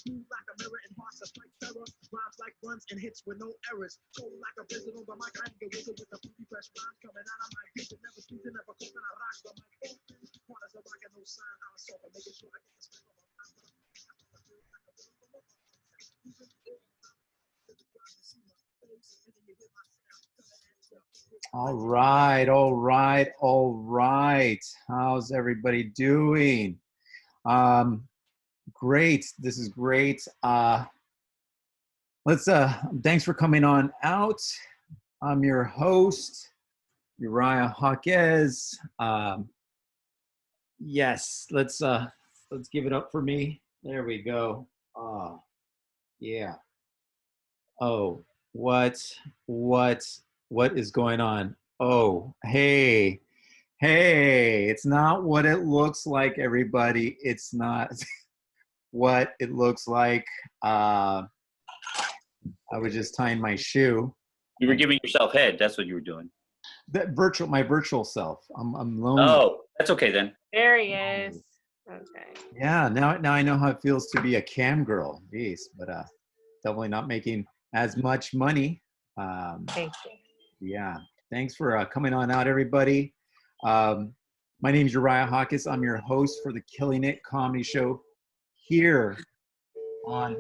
Smooth like a mirror and hearts are like terror. Rhymes like runs and hits with no errors. Cold like a blizzard over my kind of wizard with the fruity fresh rhymes coming out of my kitchen. Never sleep, never cook, and I rock the mic open. Corners of rock and no sign. I'm soft, making sure I get the spin on my mind. All right, all right, all right. How's everybody doing? Great. This is great. Thanks for coming on out. I'm your host, Uriah Hawkes. Yes, let's give it up for me. There we go. Yeah. Oh, what is going on? Oh, hey, it's not what it looks like, everybody. It's not what it looks like. I was just tying my shoe. You were giving yourself head. That's what you were doing. My virtual self. I'm lonely. Oh, that's okay then. There he is. Okay. Yeah, now I know how it feels to be a cam girl. Jeez, but definitely not making as much money. Thank you. Yeah, thanks for coming on out, everybody. My name is Uriah Hawkes. I'm your host for the Killing It Comedy Show here on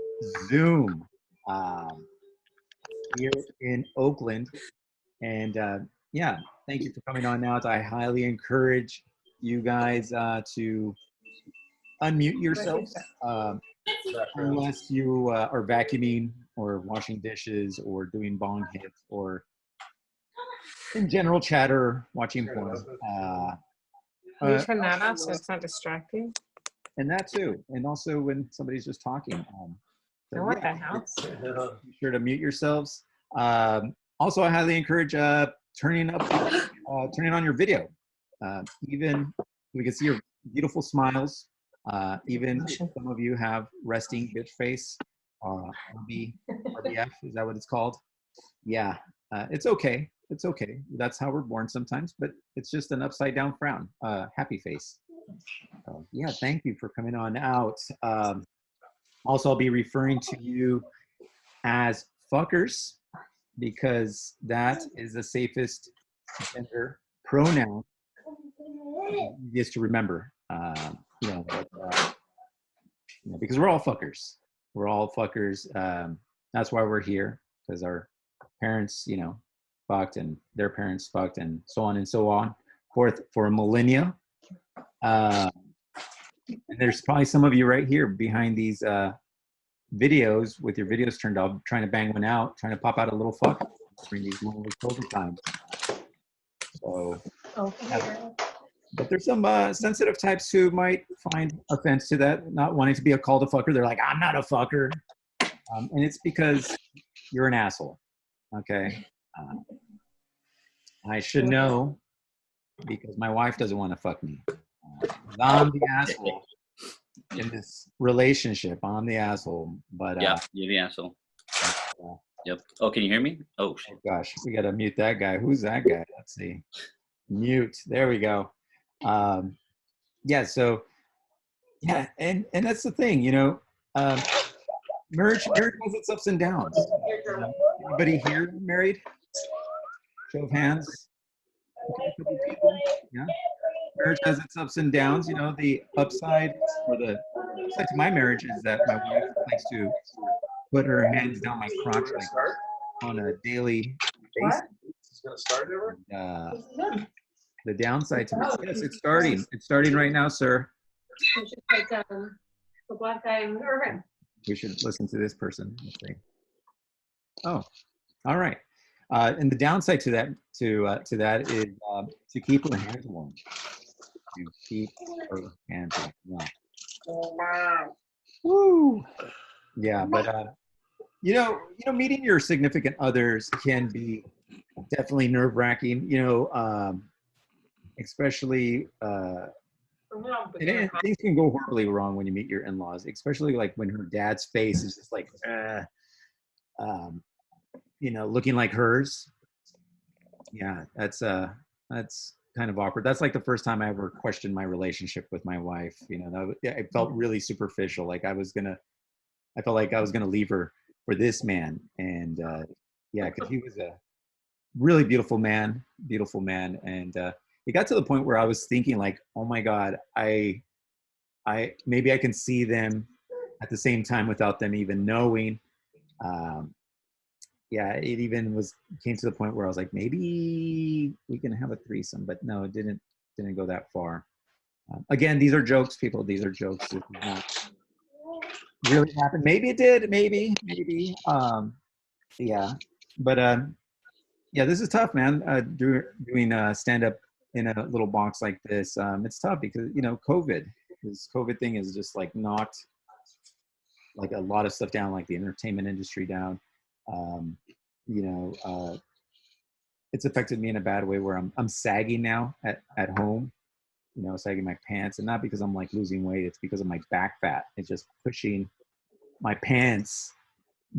Zoom here in Oakland. And yeah, thank you for coming on out. I highly encourage you guys to unmute yourselves unless you are vacuuming or washing dishes or doing bong hits or in general chatter, watching porn. Can you turn that off so it's not distracting? And that too. And also when somebody's just talking. So what the hell? Be sure to mute yourselves. Also, I highly encourage turning on your video. Even we can see your beautiful smiles. Even if some of you have resting bitch face, RBF, is that what it's called? Yeah, it's okay. It's okay. That's how we're born sometimes, but it's just an upside down frown, happy face. Yeah, thank you for coming on out. Also, I'll be referring to you as fuckers because that is the safest gender pronoun, easiest to remember. Because we're all fuckers. We're all fuckers. That's why we're here, because our parents, fucked and their parents fucked and so on and so on for millennia. And there's probably some of you right here behind these videos with your videos turned off, trying to bang one out, trying to pop out a little fuck during these lonely COVID times. So, but there's some sensitive types who might find offense to that, not wanting to be called a fucker. They're like, I'm not a fucker. And it's because you're an asshole. Okay. I should know because my wife doesn't want to fuck me. I'm the asshole in this relationship. I'm the asshole. But yeah, you're the asshole. Yep. Oh, can you hear me? Oh, shit. Oh gosh, we gotta mute that guy. Who's that guy? Let's see. Mute. There we go. Yeah. So yeah, and that's the thing, marriage has its ups and downs. Anybody here married? Show of hands. Okay, a couple people. Yeah. Marriage has its ups and downs. The upside to my marriage is that my wife likes to put her hands down my crotch on a daily basis. The downside to it, yes, it's starting. It's starting right now, sir. The black guy in Irving. We should listen to this person. Let's see. Oh, all right. And the downside to that is to keep her hands warm. To keep her hands warm. Woo. Yeah, but meeting your significant others can be definitely nerve-wracking. Especially. And things can go horribly wrong when you meet your in-laws, especially like when her dad's face is just like, looking like hers. Yeah, that's kind of awkward. That's like the first time I ever questioned my relationship with my wife. It felt really superficial. Like I was gonna I felt like I was gonna leave her for this man, and yeah, because he was a really beautiful man, and it got to the point where I was thinking like, oh my God, I maybe I can see them at the same time without them even knowing. Um, yeah, it even came to the point where I was like, maybe we can have a threesome, but no, it didn't go that far. Again, these are jokes, people. These are jokes. This did not really happen. Maybe it did. Maybe. Yeah, but yeah, this is tough, man. Doing stand up in a little box like this, it's tough because COVID. This COVID thing is just like knocked like a lot of stuff down, like the entertainment industry down. Um, you know, it's affected me in a bad way where I'm sagging now at home. Sagging my pants, and not because I'm like losing weight. It's because of my back fat. It's just pushing my pants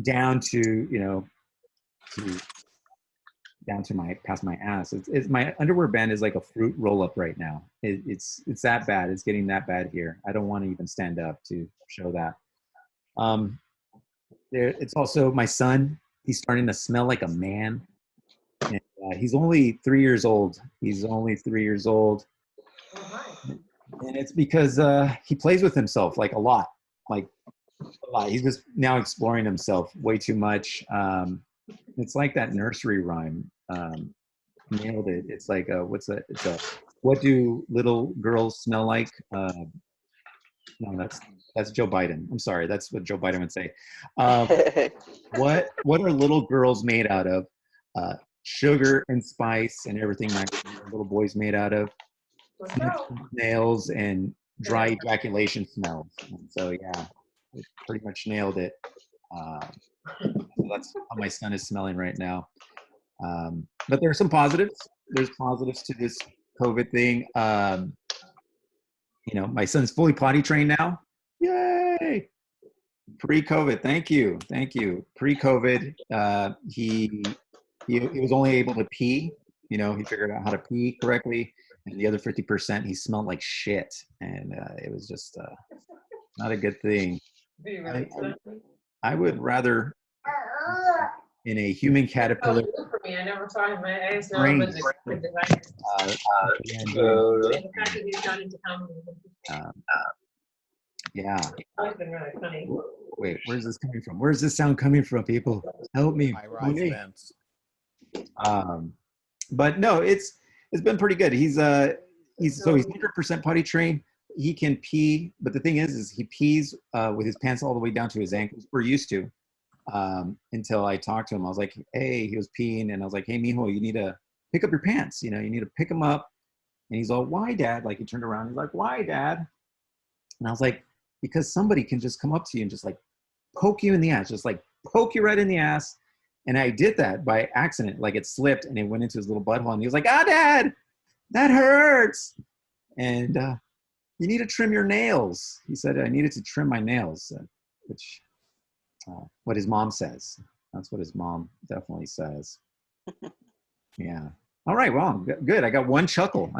down to down to my past my ass. It's my underwear band is like a fruit roll up right now. It's that bad. It's getting that bad here. I don't want to even stand up to show that. It's also my son. He's starting to smell like a man. And, he's only 3 years old. He's only 3 years old, and it's because he plays with himself like a lot, like a lot. He's just now exploring himself way too much. It's like that nursery rhyme. Nailed it. It's like what's that? It's a what do little girls smell like? No, that's Joe Biden. I'm sorry, that's what Joe Biden would say. What are little girls made out of? Sugar and spice and everything like little boys made out of. Nails and dry ejaculation smells. And so yeah, it pretty much nailed it. So that's how my son is smelling right now. But there are some positives. There's positives to this COVID thing. My son's fully potty trained now. Yay! Pre-COVID, thank you. Pre-COVID, he was only able to pee. He figured out how to pee correctly, and the other 50%, he smelled like shit, and it was just not a good thing. I would rather in a human caterpillar. For me, I never saw him. I just know brain, him as a good designer. The fact that he's gone into comedy. Yeah. It's been really funny. Wait, where's this coming from? Where's this sound coming from, people? Help me. High-rise vents. But no, it's been pretty good. He's 100% potty trained. He can pee, but the thing is he pees with his pants all the way down to his ankles. We're used to. Until I talked to him. I was like, hey, he was peeing, and I was like, hey, mijo, you need to pick up your pants. You need to pick them up. And he's all, why, Dad? Like, he turned around. He's like, why, Dad? And I was like, because somebody can just come up to you and just like poke you in the ass, just like poke you right in the ass. And I did that by accident. Like, it slipped and it went into his little butthole. And he was like, Dad, that hurts. And you need to trim your nails. He said I needed to trim my nails, which what his mom says. That's what his mom definitely says. Yeah. All right. Well, good. I got one chuckle.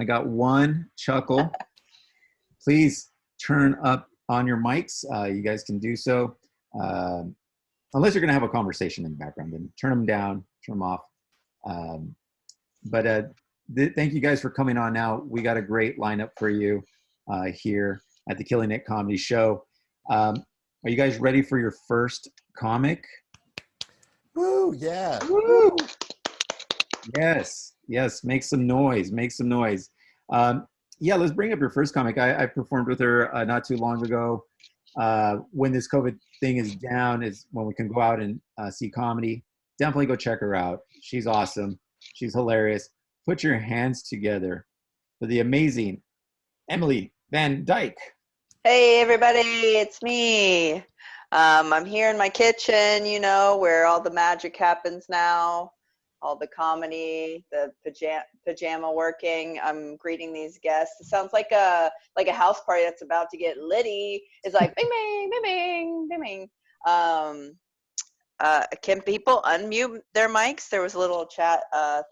Please turn up on your mics. You guys can do so. Unless you're going to have a conversation in the background, then turn them down, turn them off. But thank you guys for coming on now. We got a great lineup for you here at the Killing It Comedy Show. Are you guys ready for your first comic? Woo, yeah. Woo! Yes. Make some noise. Yeah, let's bring up your first comic. I performed with her not too long ago. When this COVID thing is down is when we can go out and see comedy. Definitely go check her out. She's awesome. She's hilarious. Put your hands together for the amazing Emily Van Dyke. Hey everybody, it's me. I'm here in my kitchen, where all the magic happens now, all the comedy, the pajama working. I'm greeting these guests. It sounds like a house party that's about to get litty. It's like bing bing bing bing bing bing. Can people unmute their mics? There was a little chat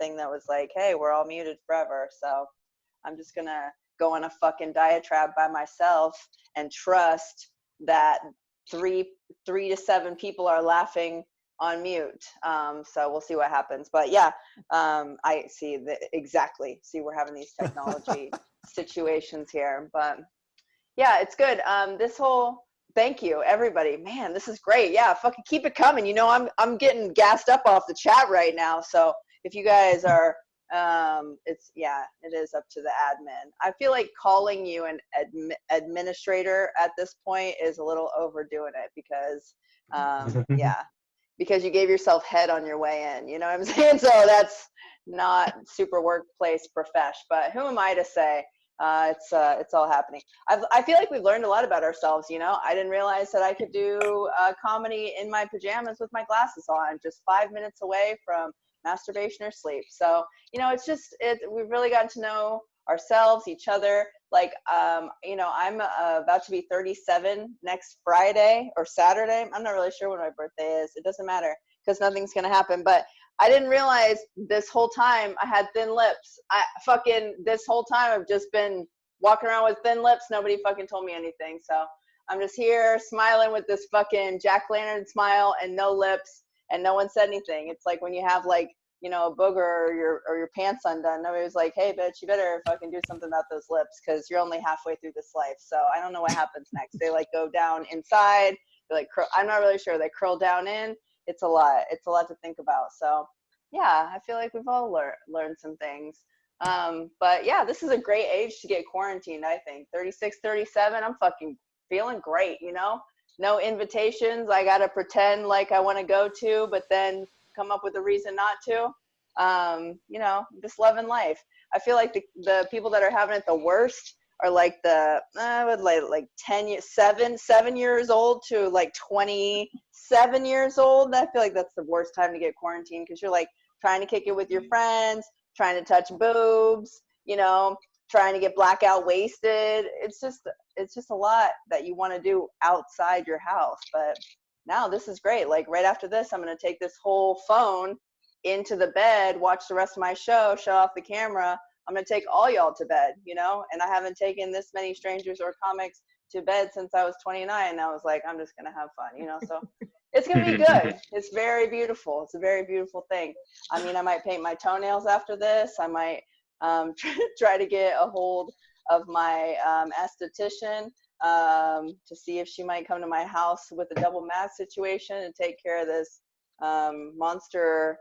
thing that was like, hey, we're all muted forever. So I'm just gonna go on a fucking diatribe by myself and trust that three to seven people are laughing on mute. So we'll see what happens. But yeah, I see exactly. See, we're having these technology situations here, but yeah, it's good. Thank you, everybody. Man, this is great. Yeah, fucking keep it coming. You know, I'm getting gassed up off the chat right now. So if you guys are, it is up to the admin. I feel like calling you an administrator at this point is a little overdoing it because, because you gave yourself head on your way in. You know what I'm saying? So that's not super workplace profesh. But who am I to say? It's all happening. I feel like we've learned a lot about ourselves. You know, I didn't realize that I could do comedy in my pajamas with my glasses on, just 5 minutes away from masturbation or sleep. So, you know, we've really gotten to know ourselves, each other. Like, you know, I'm about to be 37 next Friday or Saturday. I'm not really sure when my birthday is. It doesn't matter because nothing's going to happen. But I didn't realize this whole time I had thin lips. This whole time I've just been walking around with thin lips. Nobody fucking told me anything. So I'm just here smiling with this fucking jack-o'-lantern smile and no lips, and no one said anything. It's like when you have like, you know, a booger or your pants undone. Nobody was like, hey bitch, you better fucking do something about those lips because you're only halfway through this life. So I don't know what happens next. They like go down inside. They're like, I'm not really sure. They curl down in. It's a lot to think about. So yeah, I feel like we've all learned some things. But yeah, this is a great age to get quarantined. I think 36, 37, I'm fucking feeling great. You know, no invitations. I got to pretend like I want to go to, but then come up with a reason not to. You know, just loving life. I feel like the people that are having it the worst are like like 7 years old to like 27 years old. I feel like that's the worst time to get quarantined because you're like trying to kick it with your friends, trying to touch boobs, you know, trying to get blackout wasted. It's just a lot that you want to do outside your house. But now this is great. Like right after this, I'm going to take this whole phone into the bed, watch the rest of my show, shut off the camera. I'm going to take all y'all to bed, you know, and I haven't taken this many strangers or comics to bed since I was 29. And I was like, I'm just going to have fun, you know, so it's going to be good. It's very beautiful. It's a very beautiful thing. I mean, I might paint my toenails after this. I might try to get a hold of my esthetician to see if she might come to my house with a double mask situation and take care of this monster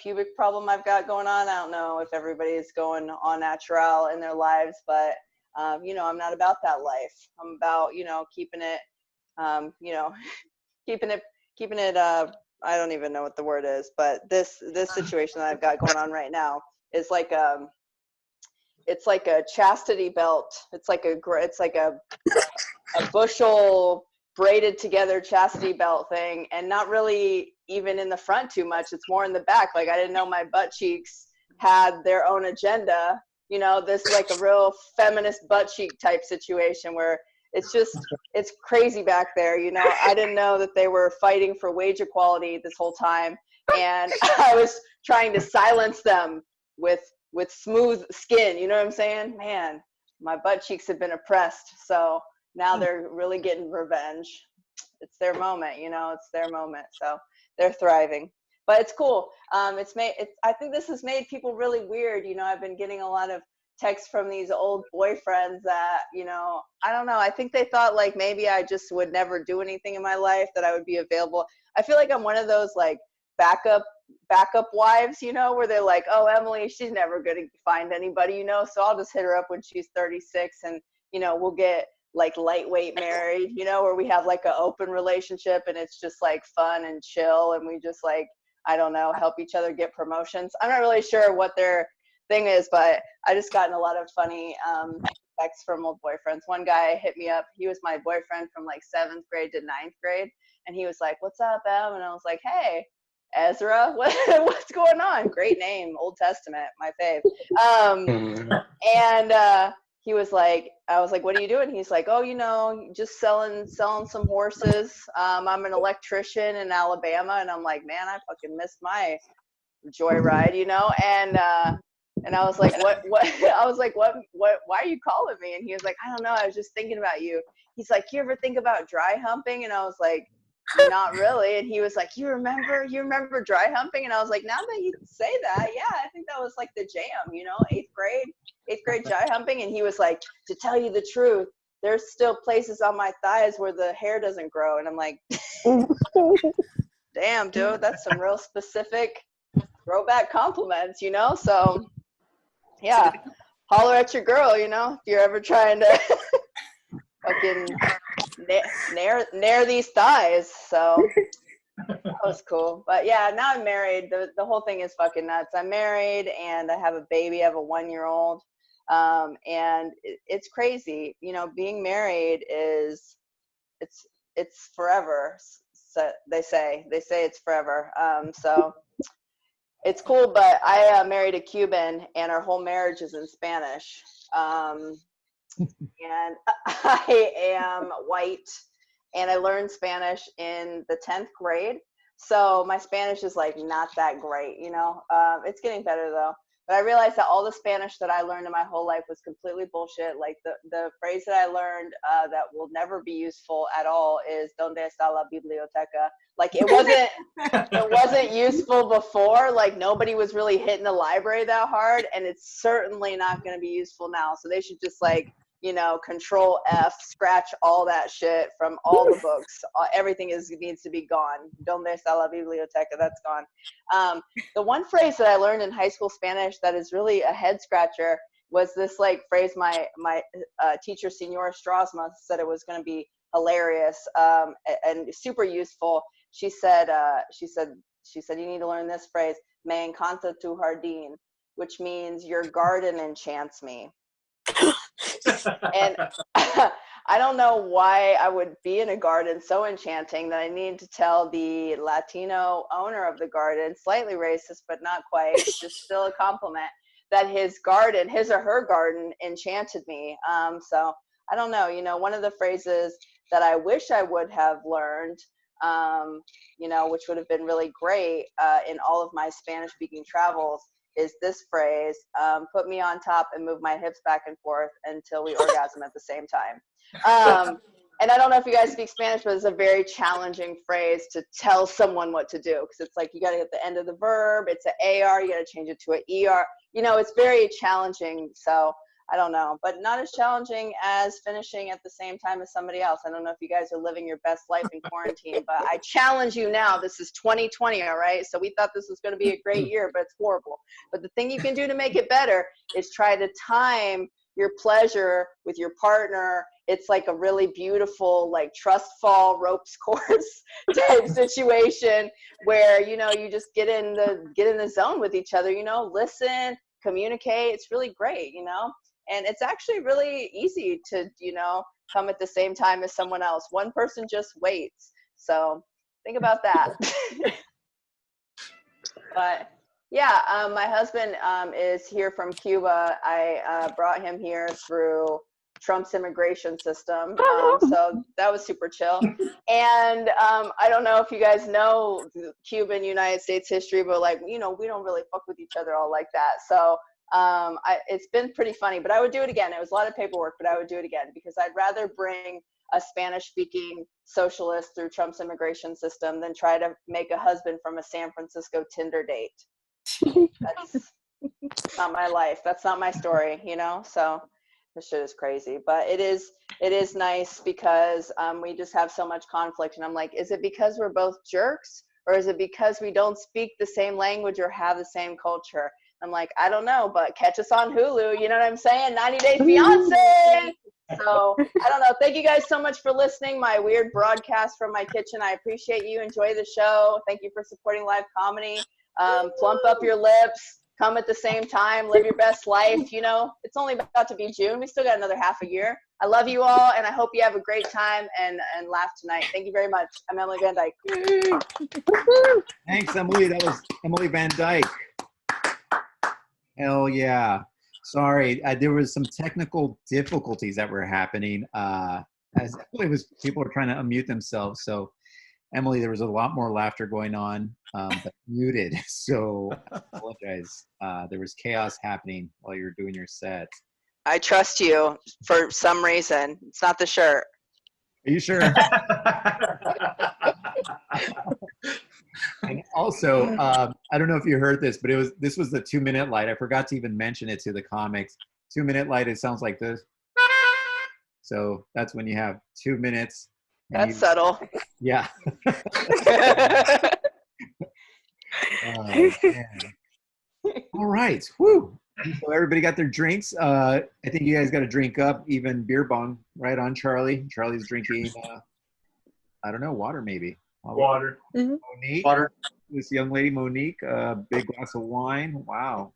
pubic problem I've got going on. I don't know if everybody's going on natural in their lives, but you know, I'm not about that life. I'm about, you know, keeping it, you know, keeping it. I don't even know what the word is, but this situation that I've got going on right now is like it's like a chastity belt. It's like a bushel braided together chastity belt thing, and not really even in the front too much. It's more in the back. Like I didn't know my butt cheeks had their own agenda. You know, this is like a real feminist butt cheek type situation where it's crazy back there. You know, I didn't know that they were fighting for wage equality this whole time, and I was trying to silence them with smooth skin. You know what I'm saying? Man, my butt cheeks have been oppressed, so now they're really getting revenge. It's their moment, you know, it's their moment. So they're thriving, but it's cool. I think this has made people really weird. You know, I've been getting a lot of texts from these old boyfriends that, you know, I don't know. I think they thought like maybe I just would never do anything in my life, that I would be available. I feel like I'm one of those like backup wives, you know, where they're like, oh, Emily, she's never going to find anybody, you know, so I'll just hit her up when she's 36 and, you know, we'll get like lightweight married, you know, where we have like an open relationship and it's just like fun and chill and we just like, I don't know, help each other get promotions. I'm not really sure what their thing is, but I just gotten a lot of funny texts from old boyfriends. One guy hit me up. He was my boyfriend from like 7th grade to 9th grade. And he was like, what's up, Em? And I was like, hey, Ezra, what's going on? Great name, Old Testament, my fave. And he was like, I was like, what are you doing? He's like, oh, you know, just selling some horses. I'm an electrician in Alabama. And I'm like, man, I fucking missed my joyride, you know? And And I was like, what, I was like, what, why are you calling me? And he was like, I don't know. I was just thinking about you. He's like, you ever think about dry humping? And I was like, not really. And he was like, you remember dry humping? And I was like, now that you say that, yeah, I think that was like the jam, you know, eighth grade dry humping. And he was like, to tell you the truth, there's still places on my thighs where the hair doesn't grow. And I'm like, damn, dude, that's some real specific throwback compliments, you know? So yeah, holler at your girl, you know, if you're ever trying to fucking nair these thighs. So that was cool. But yeah, now I'm married. The whole thing is fucking nuts. I'm married and I have a baby. I have a 1-year-old. And it's crazy. You know, being married is, it's forever. So they say it's forever. So it's cool, but I married a Cuban, and our whole marriage is in Spanish. And I am white, and I learned Spanish in the 10th grade. So my Spanish is like not that great, you know. It's getting better though. But I realized that all the Spanish that I learned in my whole life was completely bullshit. Like the phrase that I learned that will never be useful at all is "Donde está la biblioteca?" Like it wasn't useful before. Like nobody was really hitting the library that hard, and it's certainly not going to be useful now. So they should just like, you know, Control F, scratch all that shit from all the books. Everything needs to be gone. Donde está la biblioteca? That's gone. The one phrase that I learned in high school Spanish that is really a head scratcher was this like phrase. My teacher, Senora Strasma, said it was going to be hilarious and super useful. She said, you need to learn this phrase, "Me encanta tu jardín," which means your garden enchants me. And I don't know why I would be in a garden so enchanting that I need to tell the Latino owner of the garden, slightly racist, but not quite, just still a compliment, that his or her garden enchanted me. So I don't know, you know, one of the phrases that I wish I would have learned, you know, which would have been really great in all of my Spanish speaking travels, is this phrase, put me on top and move my hips back and forth until we orgasm at the same time. And I don't know if you guys speak Spanish, but it's a very challenging phrase to tell someone what to do, because it's like you got to get the end of the verb, it's an AR, you got to change it to an ER. You know, it's very challenging. So I don't know, but not as challenging as finishing at the same time as somebody else. I don't know if you guys are living your best life in quarantine, but I challenge you now. This is 2020, all right? So we thought this was going to be a great year, but it's horrible. But the thing you can do to make it better is try to time your pleasure with your partner. It's like a really beautiful, like trust fall ropes course type situation where, you know, you just get in the zone with each other, you know, listen, communicate. It's really great, you know? And it's actually really easy to, you know, come at the same time as someone else. One person just waits. So think about that. But yeah, my husband is here from Cuba. I brought him here through Trump's immigration system. So that was super chill. And I don't know if you guys know Cuban United States history, but like, you know, we don't really fuck with each other all like that. So it's been pretty funny, but I would do it again. It was a lot of paperwork, but I would do it again because I'd rather bring a Spanish-speaking socialist through Trump's immigration system than try to make a husband from a San Francisco Tinder date. That's not my life. That's not my story, you know? So this shit is crazy, but it is nice because we just have so much conflict. And I'm like, is it because we're both jerks, or is it because we don't speak the same language or have the same culture? I'm like, I don't know, but catch us on Hulu. You know what I'm saying? 90 Day Fiance. So I don't know. Thank you guys so much for listening. My weird broadcast from my kitchen. I appreciate you. Enjoy the show. Thank you for supporting live comedy. Plump up your lips. Come at the same time. Live your best life. You know, it's only about to be June. We still got another half a year. I love you all, and I hope you have a great time and laugh tonight. Thank you very much. I'm Emily Van Dyke. Thanks, Emily. That was Emily Van Dyke. Hell yeah. Sorry, there was some technical difficulties that were happening as it was people were trying to unmute themselves. So Emily, there was a lot more laughter going on, but muted. So I apologize. There was chaos happening while you were doing your set. I trust you for some reason. It's not the shirt. Are you sure? And also, I don't know if you heard this, but this was the 2-minute light. I forgot to even mention it to the comics. 2-minute light, it sounds like this. So that's when you have 2 minutes. That's subtle. Yeah. Oh, man. All right. Woo. So everybody got their drinks. I think you guys got a drink up, even beer bong. Right on, Charlie. Charlie's drinking, I don't know, water maybe. Water. Monique. Water. This young lady, Monique, big glass of wine. Wow.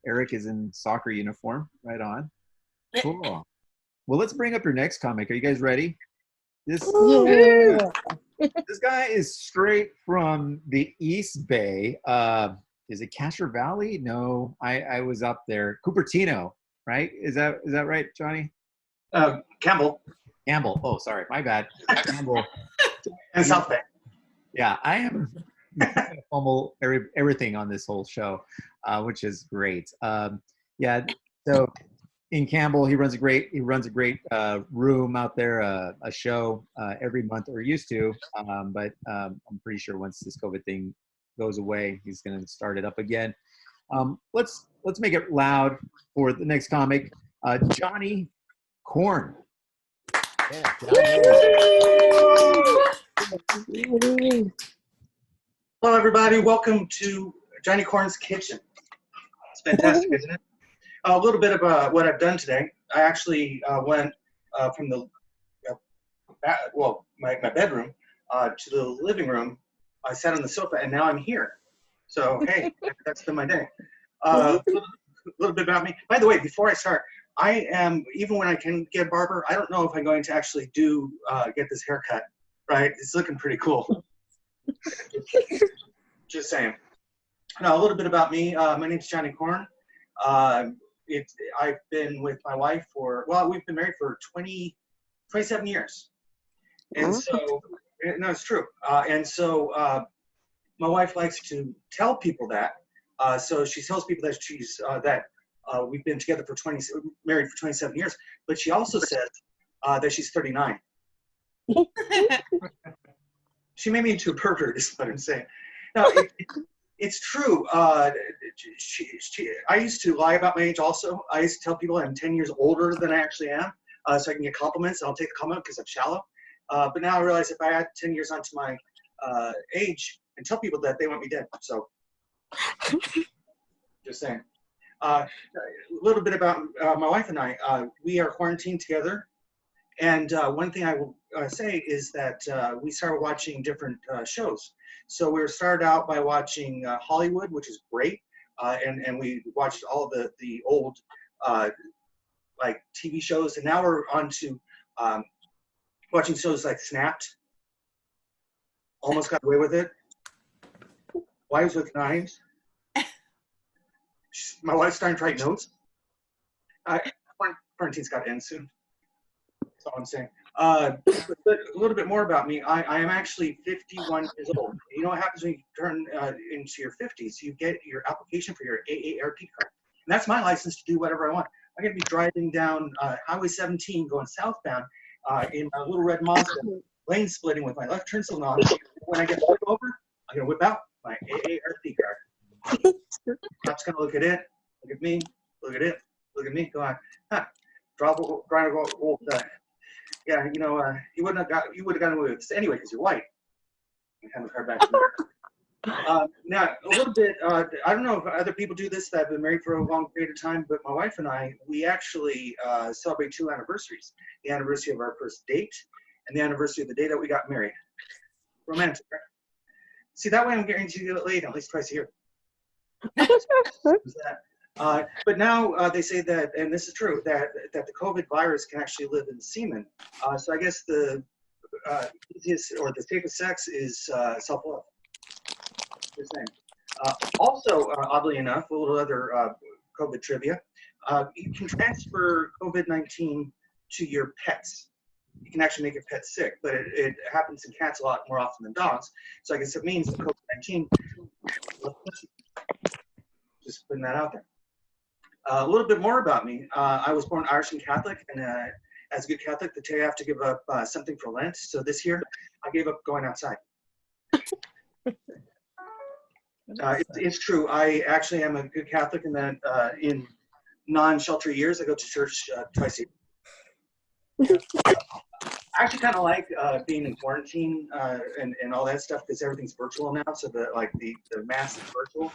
Eric is in soccer uniform. Right on. Cool. Well, let's bring up your next comic. Are you guys ready? This guy is straight from the East Bay. Is it Castro Valley? No, I was up there. Cupertino, right? Is that right, Johnny? Campbell. Campbell. Oh, sorry, my bad. Campbell. And South Bay. Yeah, I am fumble everything on this whole show, which is great. Yeah, so in Campbell, he runs a great room out there, a show every month, or used to. But I'm pretty sure once this COVID thing goes away, he's going to start it up again. Let's make it loud for the next comic, Johnny Corn. Yeah, Hello, everybody. Welcome to Johnny Corn's Kitchen. It's fantastic, isn't it? A little bit of what I've done today. I actually went from the my bedroom to the living room. I sat on the sofa, and now I'm here. So, hey, that's been my day. A little bit about me. By the way, before I start, I am, even when I can get a barber, I don't know if I'm going to actually get this haircut, right? It's looking pretty cool. Just saying. Now, a little bit about me. My name's Johnny Corn. I've been with my wife we've been married for 27 years. And so, no, it's true. And so my wife likes to tell people that. So she tells people that we've been together married for 27 years, but she also says that she's 39. She made me into a pervert, is what I'm saying. No, it's true. I used to lie about my age also. I used to tell people I'm 10 years older than I actually am, so I can get compliments, and I'll take the compliment because I'm shallow. But now I realize if I add 10 years onto my age and tell people that, they want me dead. So, just saying. A little bit about my wife and I. We are quarantined together. And one thing I will say is that we started watching different shows. So we started out by watching Hollywood, which is great. And we watched all the old like TV shows. And now we're on to watching shows like Snapped. Almost got away with it. Wives with Knives. My wife's starting to write notes. Quarantine's got to end soon. That's all I'm saying. But a little bit more about me. I am actually 51 years old. You know what happens when you turn into your 50s? You get your application for your AARP card. And that's my license to do whatever I want. I'm going to be driving down Highway 17 going southbound in a little red Mazda, lane splitting with my left turn signal on. When I get pulled over, I'm going to whip out my AARP card. Cop's going to look at it, look at me, look at it, look at me, go on. Yeah, you know, you would have gotten away with this anyway because you're white. You have the card back. Now, a little bit, I don't know if other people do this that have been married for a long period of time, but my wife and I, we actually celebrate 2 anniversaries. The anniversary of our first date and the anniversary of the day that we got married. Romantic. See, that way I'm guaranteed to get laid at least twice a year. But now they say that, and this is true, that the COVID virus can actually live in semen. So I guess the easiest or the safest sex is self-love. Just saying. Also, oddly enough, a little other COVID trivia. You can transfer COVID-19 to your pets. you can actually make your pet sick, but it happens in cats a lot more often than dogs. So I guess it means that COVID-19, just putting that out there. A little bit more about me. I was born Irish and Catholic, and as a good Catholic, they tell you have to give up something for Lent. So this year, I gave up going outside. It's true. I actually am a good Catholic in that in non-shelter years, I go to church twice a year. I actually kind of like being in quarantine and all that stuff because everything's virtual now. So the mass is virtual.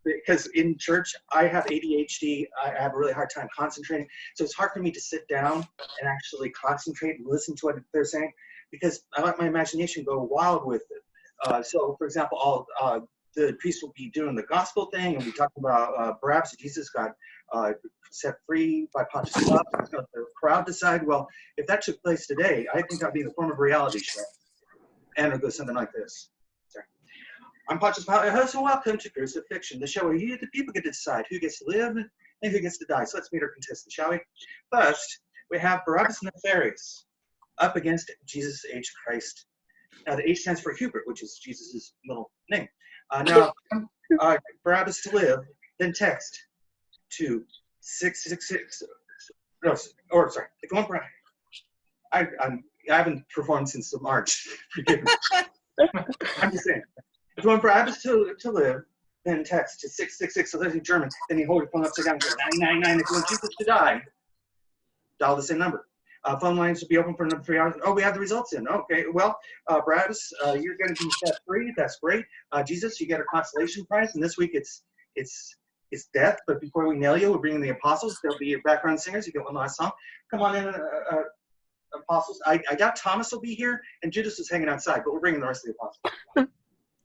Because in church, I have ADHD. I have a really hard time concentrating. So it's hard for me to sit down and actually concentrate and listen to what they're saying because I let my imagination go wild with it. So, for example, the priest will be doing the gospel thing and we talk about Barabbas. Jesus got set free by Pontius Pilate. The crowd decide. Well, if that took place today, I think that'd be in the form of a reality show. And it goes something like this. Sorry. I'm Pontius Pilate. So welcome to Crucifixion, the show where you, the people, get to decide who gets to live and who gets to die. So let's meet our contestants, shall we? First, we have Barabbas Nefarious up against Jesus H. Christ. Now, the H stands for Hubert, which is Jesus' middle name. Now, Barabbas to live, then text to 666. No, or sorry, if you want Barabbas, I haven't performed since March. Forgive me. I'm just saying. If you want Barabbas to live, then text to 666. So there's in German. Then you hold your phone upside down and go 999. If you want Jesus to die, dial the same number. Phone lines will be open for another 3 hours. Oh, we have the results in. Okay, well, Barabbas, you're going to be set free. That's great. Jesus, you get a consolation prize, and this week it's death. But before we nail you, we're bringing the apostles. There'll be background singers. You get one last song. Come on in, apostles. I doubt Thomas will be here, and Judas is hanging outside, but we're bringing the rest of the apostles.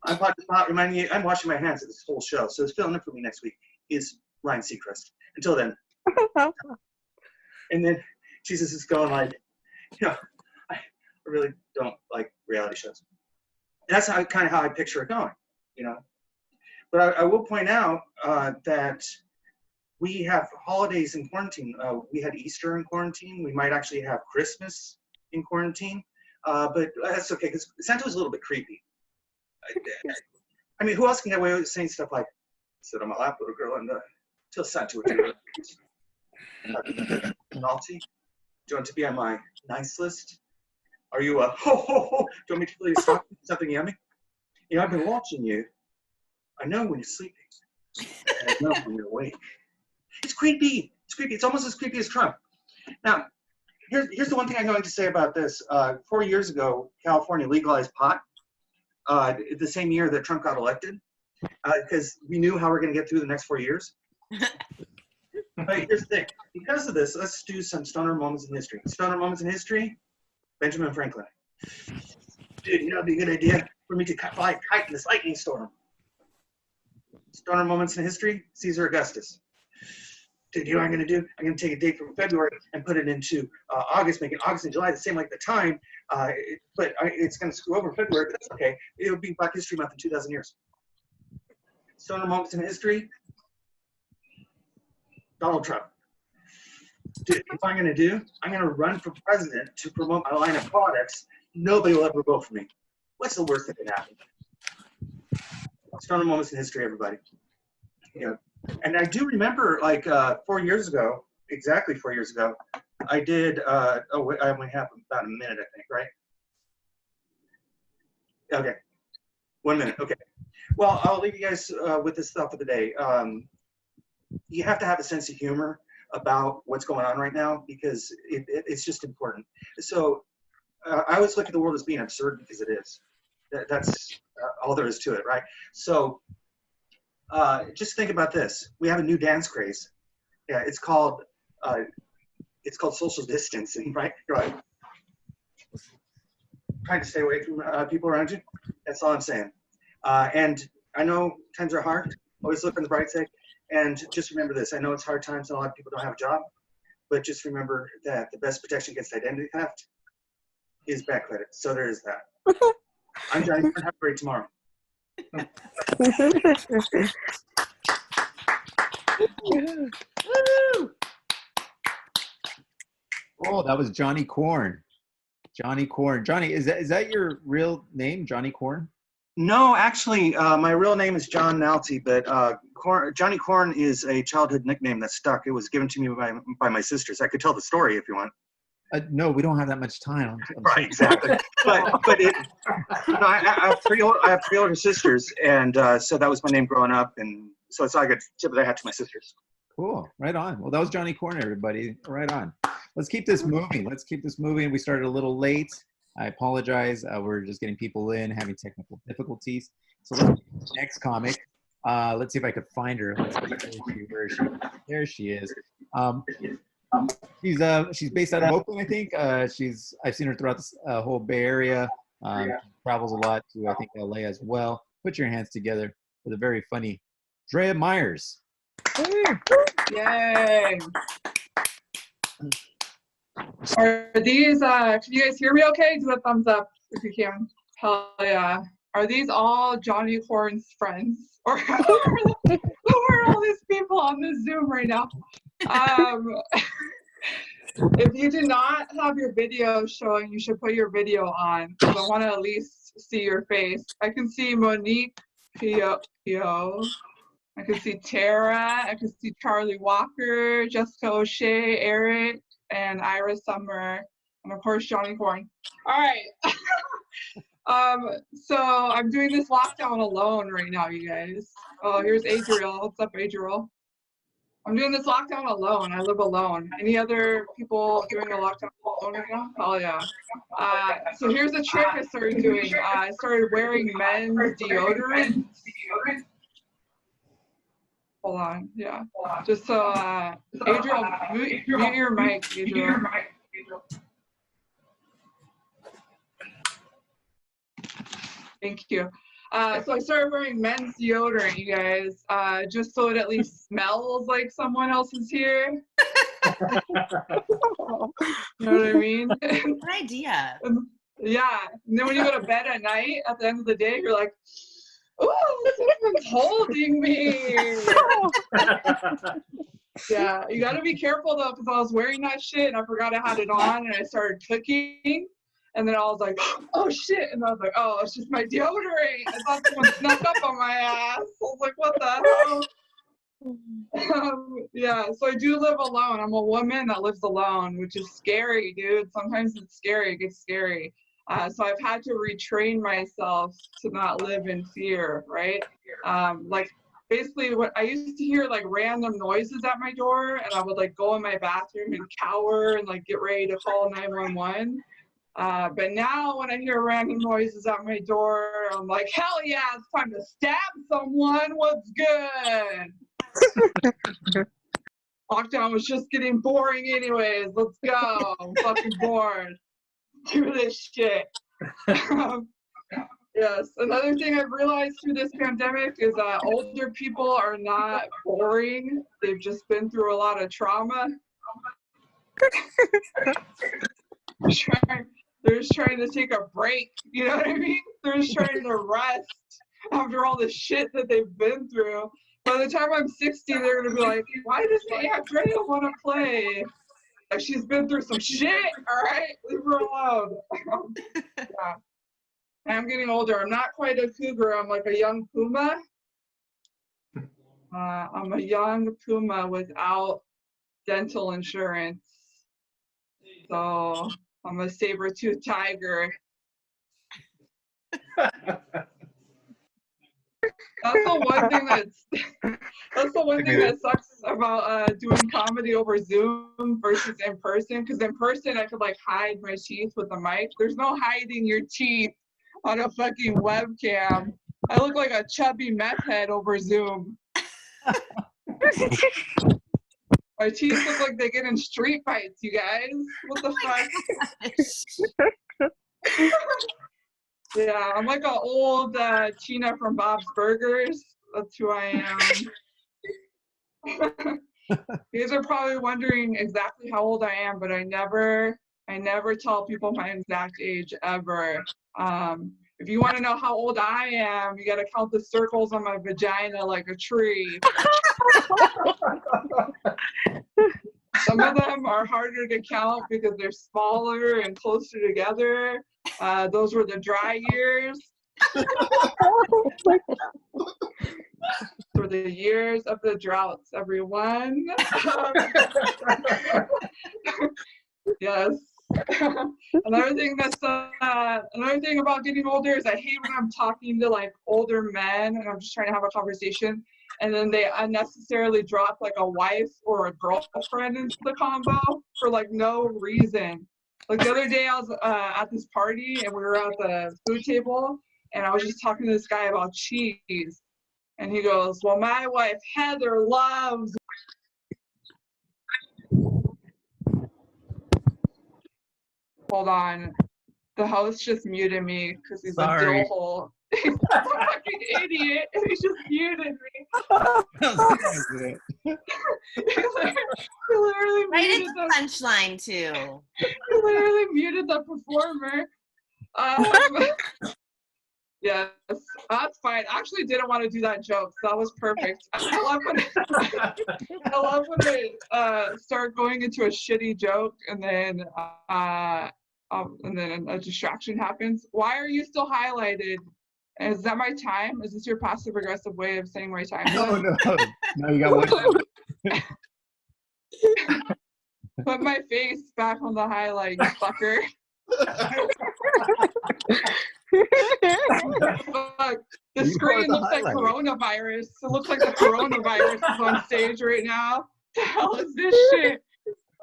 I'm Pontius Pilate, reminding you, I'm washing my hands at this whole show. So it's filling in for me next week is Ryan Seacrest. Until then. And then Jesus is going like, I really don't like reality shows. And that's kind of how I picture it going, But I will point out that we have holidays in quarantine. We had Easter in quarantine. We might actually have Christmas in quarantine. But that's okay because Santa was a little bit creepy. I mean, who else can get away with saying stuff like, sit on my lap, little girl, and till Santa would do it. Naughty? Do you want to be on my nice list? Are you ho, ho, ho? Do you want me to please talk something yummy? I've been watching you. I know when you're sleeping. And I know when you're awake. It's creepy. It's creepy. It's almost as creepy as Trump. Now, here's the one thing I'm going to say about this. 4 years ago, California legalized pot. The same year that Trump got elected. Because we knew how we're going to get through the next 4 years. But here's the thing. Because of this, let's do some stoner moments in history. Stoner moments in history, Benjamin Franklin. Dude, it'd be a good idea for me to fly a kite in this lightning storm. Stoner moments in history, Caesar Augustus. Dude, you know what I'm going to do? I'm going to take a date from February and put it into August, make it August and July the same like the time. But it's going to screw over February, but that's okay. It'll be Black History Month in 2,000 years. Stoner moments in history, Donald Trump. Dude, what I'm going to do, I'm going to run for president to promote my line of products. Nobody will ever vote for me. What's the worst that could happen? Stoner moments in history, everybody. And I do remember, like 4 years ago, exactly 4 years ago, I did. I only have about a minute, I think, right? Okay, 1 minute. Okay. Well, I'll leave you guys with this thought for the day. You have to have a sense of humor about what's going on right now because it's just important. So I always look at the world as being absurd because it is. That's all there is to it, right? So just think about this. We have a new dance craze. Yeah, it's called social distancing, right? You're like trying to stay away from people around you. That's all I'm saying. And I know times are hard. Always look on the bright side. And just remember this. I know it's hard times and a lot of people don't have a job. But just remember that the best protection against identity theft is bad credit. So there is that. I'm Johnny. Have a great tomorrow. Oh, that was Johnny Corn. Johnny Corn. Johnny, is that your real name, Johnny Corn? No, actually, my real name is John Nalte, but Johnny Corn is a childhood nickname that stuck. It was given to me by my sisters. I could tell the story if you want. No, we don't have that much time. I'm Right, exactly. but it, I have three older sisters, and so that was my name growing up, and so it's like a tip that I had to my sisters. Cool. Right on. Well, that was Johnny Corn, everybody. Right on. Let's keep this moving. We started a little late. I apologize. We're just getting people in, having technical difficulties. So let's get to the next comic. Let's see if I could find her. Let's see where is she? There she is. She's based out of Oakland, I think. I've seen her throughout this whole Bay Area. Travels a lot to, I think, LA as well. Put your hands together for the very funny Drea Myers. Yay! Are these, can you guys hear me okay? Do a thumbs up if you can. Hell yeah. Are these all Johnny Corn's friends? Or who are all these people on this Zoom right now? If you do not have your video showing, you should put your video on, because I want to at least see your face. I can see Monique Pio. I can see Tara. I can see Charlie Walker, Jessica O'Shea, Eric, and Ira Summer, and of course Johnny Corn. All right. So I'm doing this lockdown alone right now, you guys. Oh, here's Adriel. What's up, Adriel? I'm doing this lockdown alone. I live alone. Any other people doing a lockdown alone right now? Oh yeah. So here's a trick I started doing. I started wearing men's deodorant. Hold on, yeah. Just so, Adriel, mute your mic, Adriel. Thank you. So I started wearing men's deodorant, you guys, just so it at least smells like someone else is here. You know what I mean? Good idea. Yeah, and then when you go to bed at night, at the end of the day, you're like, oh, someone's holding me. Yeah, you got to be careful though, because I was wearing that shit and I forgot I had it on, and I started cooking, and then I was like, oh shit, and I was like, oh, it's just my deodorant. I thought someone snuck up on my ass. I was like, what the hell? Yeah, so I do live alone. I'm a woman that lives alone, which is scary, dude. Sometimes it's scary. It gets scary. So I've had to retrain myself to not live in fear, right? Like basically what I used to hear, like random noises at my door, and I would like go in my bathroom and cower and like get ready to call 911. But now when I hear random noises at my door, I'm like, hell yeah, it's time to stab someone. What's good? Lockdown was just getting boring anyways. Let's go. I'm fucking bored. Do this shit. Yes. Another thing I've realized through this pandemic is that older people are not boring. They've just been through a lot of trauma. They're just trying to take a break. You know what I mean? They're just trying to rest after all the shit that they've been through. By the time I'm 60, they're gonna be like, why does Aunt Drea want to play? Like, she's been through some shit, all right? Leave her alone. Yeah. I'm getting older. I'm not quite a cougar. I'm like a young puma. I'm a young puma without dental insurance. So I'm a saber-toothed tiger. That's the one thing that sucks about doing comedy over Zoom versus in person. Because in person, I could like hide my teeth with the mic. There's no hiding your teeth on a fucking webcam. I look like a chubby meth head over Zoom. My teeth look like they get in street fights, you guys. What the fuck? Yeah, I'm like an old Tina from Bob's Burgers. That's who I am. You guys are probably wondering exactly how old I am, but I never tell people my exact age ever. If you want to know how old I am, you got to count the circles on my vagina like a tree. Some of them are harder to count because they're smaller and closer together. Those were the dry years. For the years of the droughts, everyone. Yes. Another thing about getting older is I hate when I'm talking to like older men and I'm just trying to have a conversation and then they unnecessarily drop like a wife or a girlfriend into the combo for like no reason. Like the other day I was at this party and we were at the food table and I was just talking to this guy about cheese and he goes, well, my wife Heather loves. Hold on. The host just muted me because he's Sorry. a dillhole. He's a fucking idiot and he just muted me. He literally Right muted at the punchline too. He literally muted the performer. Yes, that's fine. I actually didn't want to do that joke, so that was perfect. I love when they start going into a shitty joke and then a distraction happens. Why are you still highlighted? Is that my time? Is this your passive aggressive way of saying my time? No, you got one. Put my face back on the highlight, you fucker. Fuck. The screen looks like coronavirus. It looks like the coronavirus is on stage right now. The hell is this shit?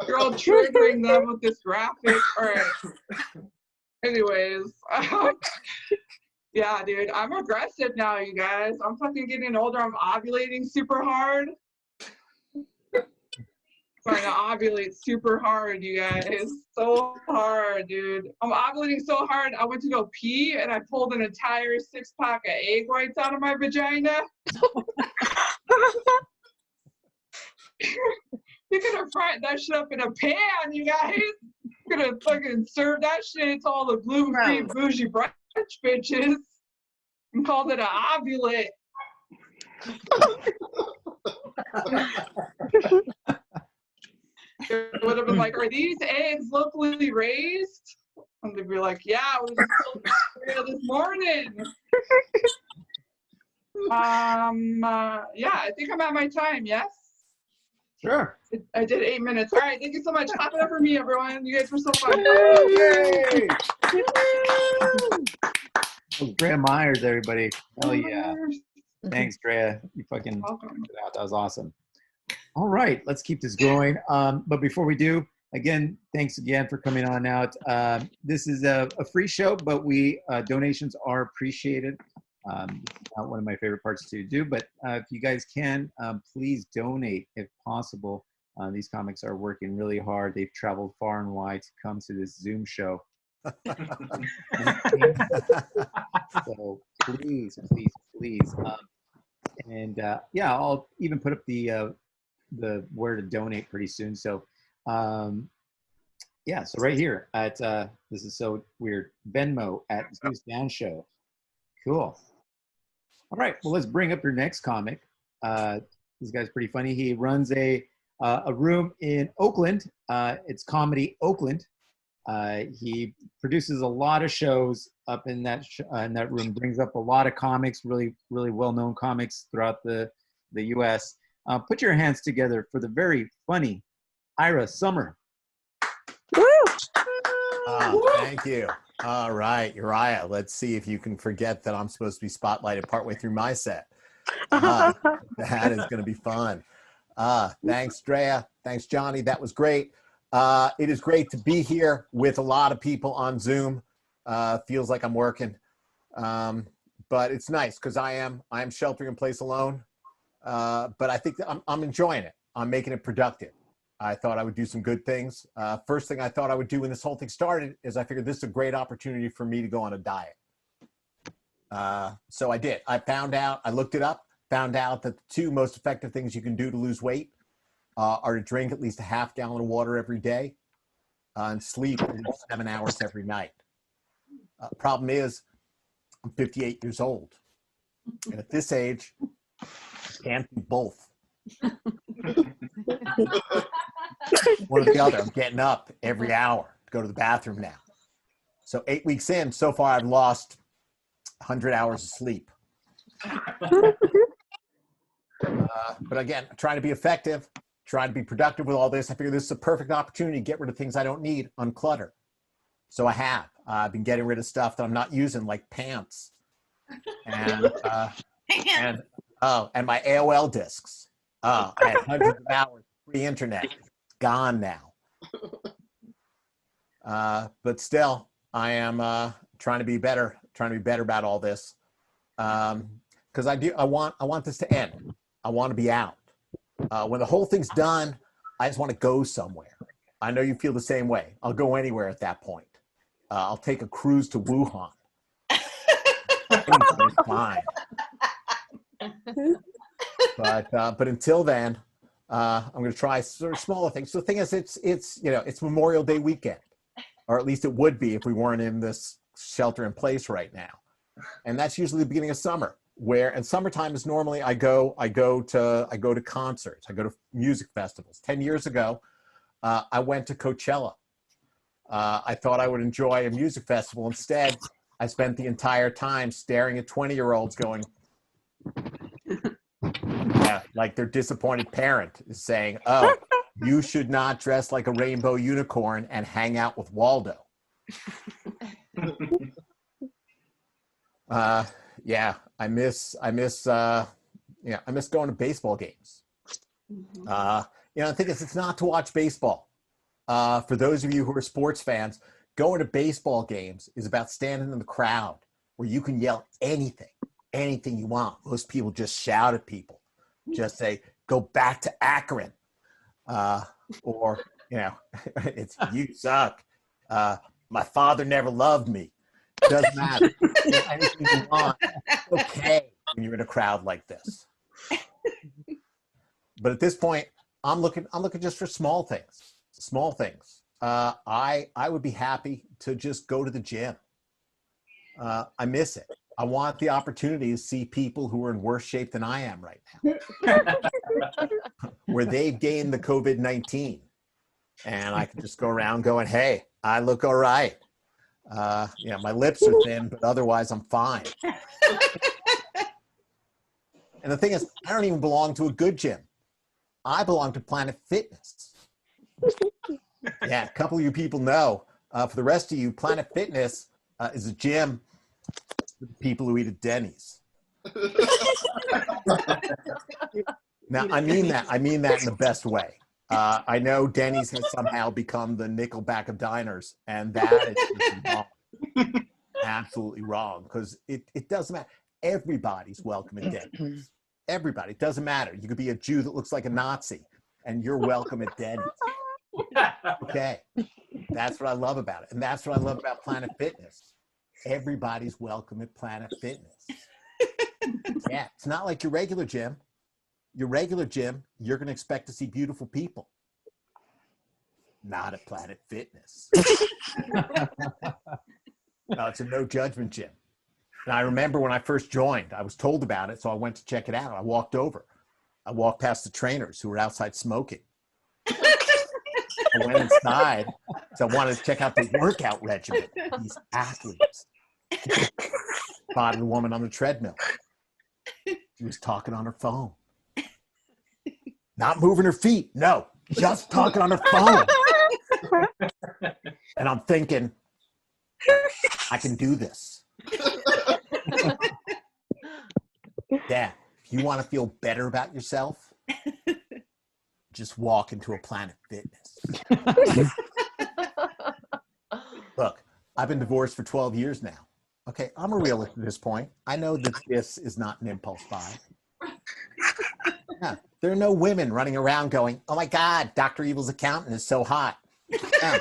You're all triggering them with this graphic. All right. Anyways, yeah, dude, I'm aggressive now, you guys. I'm fucking getting older. I'm ovulating super hard. Trying to ovulate super hard, you guys. So hard, dude. I'm ovulating so hard. I went to go pee and I pulled an entire 6-pack of egg whites out of my vagina. You're gonna fry that shit up in a pan, you guys. You're gonna fucking serve that shit to all the gluten-free bougie brunch bitches and called it an ovulate. It would have been like, are these eggs locally raised? And they'd be like, yeah, it was just this morning. Yeah, I think I'm at my time, yes? Sure. I did 8 minutes. All right, thank you so much. Clap it up for me, everyone. You guys were so fun. Yay! Drea Myers, everybody. Hell yeah. Thanks, Drea. You fucking that was awesome. All right, let's keep this going. But before we do, again, thanks again for coming on out. This is a free show, but donations are appreciated. It's not one of my favorite parts to do, but if you guys can, please donate if possible. These comics are working really hard. They've traveled far and wide to come to this Zoom show. So please, please, please. Yeah, I'll even put up the where to donate pretty soon. So yeah, so right here at this is so weird, Venmo at Zeus Down Show. Cool. All right, well, let's bring up your next comic. This guy's pretty funny. He runs a room in Oakland. It's Comedy Oakland. He produces a lot of shows up in that room. Brings up a lot of comics, really well-known comics throughout the U.S. Put your hands together for the very funny Ira Summer. Woo! Thank you. All right, Uriah, let's see if you can forget that I'm supposed to be spotlighted partway through my set. That is going to be fun. Thanks, Drea. Thanks, Johnny. That was great. It is great to be here with a lot of people on Zoom. Feels like I'm working. But it's nice because I am sheltering in place alone. But I think that I'm enjoying it. I'm making it productive. I thought I would do some good things. First thing I thought I would do when this whole thing started is I figured this is a great opportunity for me to go on a diet. So I did. I looked it up, found out that the 2 most effective things you can do to lose weight are to drink at least a half gallon of water every day and sleep at least 7 hours every night. Problem is, I'm 58 years old. And at this age, can't do both. One or the other. I'm getting up every hour to go to the bathroom now. So 8 weeks in, so far I've lost 100 hours of sleep. But again, trying to be effective, trying to be productive with all this. I figure this is a perfect opportunity to get rid of things I don't need, unclutter. So I have. I've been getting rid of stuff that I'm not using, like pants, and my AOL discs. I had hundreds of hours free internet. It's gone now. But still, I am trying to be better about all this. Because I want this to end. I want to be out. When the whole thing's done, I just want to go somewhere. I know you feel the same way. I'll go anywhere at that point. I'll take a cruise to Wuhan. Anything is fine. But until then, I'm going to try sort of smaller things. So the thing is, it's Memorial Day weekend, or at least it would be if we weren't in this shelter in place right now. And that's usually the beginning of summer, and summertime is normally I go to concerts, I go to music festivals. 10 years ago, I went to Coachella. I thought I would enjoy a music festival. Instead, I spent the entire time staring at 20-year-olds going, yeah, like their disappointed parent is saying, oh, you should not dress like a rainbow unicorn and hang out with Waldo. Yeah, I miss going to baseball games. The thing is, it's not to watch baseball. For those of you who are sports fans, going to baseball games is about standing in the crowd where you can yell anything you want. Most people just shout at people, just say, go back to Akron. Or, it's, you suck. My father never loved me. Doesn't matter. Anything you want. It's okay when you're in a crowd like this. But at this point, I'm looking just for small things. Small things. I would be happy to just go to the gym. I miss it. I want the opportunity to see people who are in worse shape than I am right now, where they've gained the COVID-19, and I can just go around going, "Hey, I look all right. My lips are thin, but otherwise I'm fine." And the thing is, I don't even belong to a good gym. I belong to Planet Fitness. Yeah, a couple of you people know. For the rest of you, Planet Fitness is a gym for people who eat at Denny's. Now, I mean that in the best way. I know Denny's has somehow become the Nickelback of diners, and that is just wrong. Absolutely wrong, because it doesn't matter. Everybody's welcome at Denny's. Everybody. It doesn't matter. You could be a Jew that looks like a Nazi, and you're welcome at Denny's. Okay. That's what I love about it. And that's what I love about Planet Fitness. Everybody's welcome at Planet Fitness. Yeah, it's not like your regular gym. Your regular gym, you're going to expect to see beautiful people. Not at Planet Fitness. No, it's a no judgment gym. And I remember when I first joined, I was told about it, so I went to check it out. I walked over. I walked past the trainers who were outside smoking. I went inside, so I wanted to check out the workout regimen. These athletes. Spotted a woman on the treadmill. She was talking on her phone. Not moving her feet. No, just talking on her phone. And I'm thinking, I can do this. Yeah, if you want to feel better about yourself, just walk into a Planet Fitness. Look, I've been divorced for 12 years now. Okay, I'm a realist at this point. I know that this is not an impulse buy. Yeah, there are no women running around going, "Oh my God, Dr. Evil's accountant is so hot." Yeah.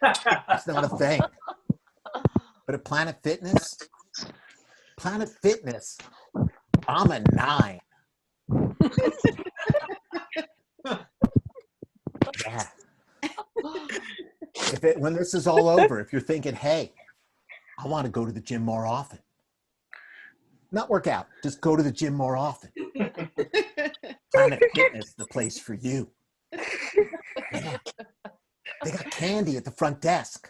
That's not a thing. But at Planet Fitness, I'm a 9. Yeah. When this is all over, if you're thinking, "Hey, I want to go to the gym more often," not work out, just go to the gym more often. Planet Fitness, the place for you. Yeah. They got candy at the front desk.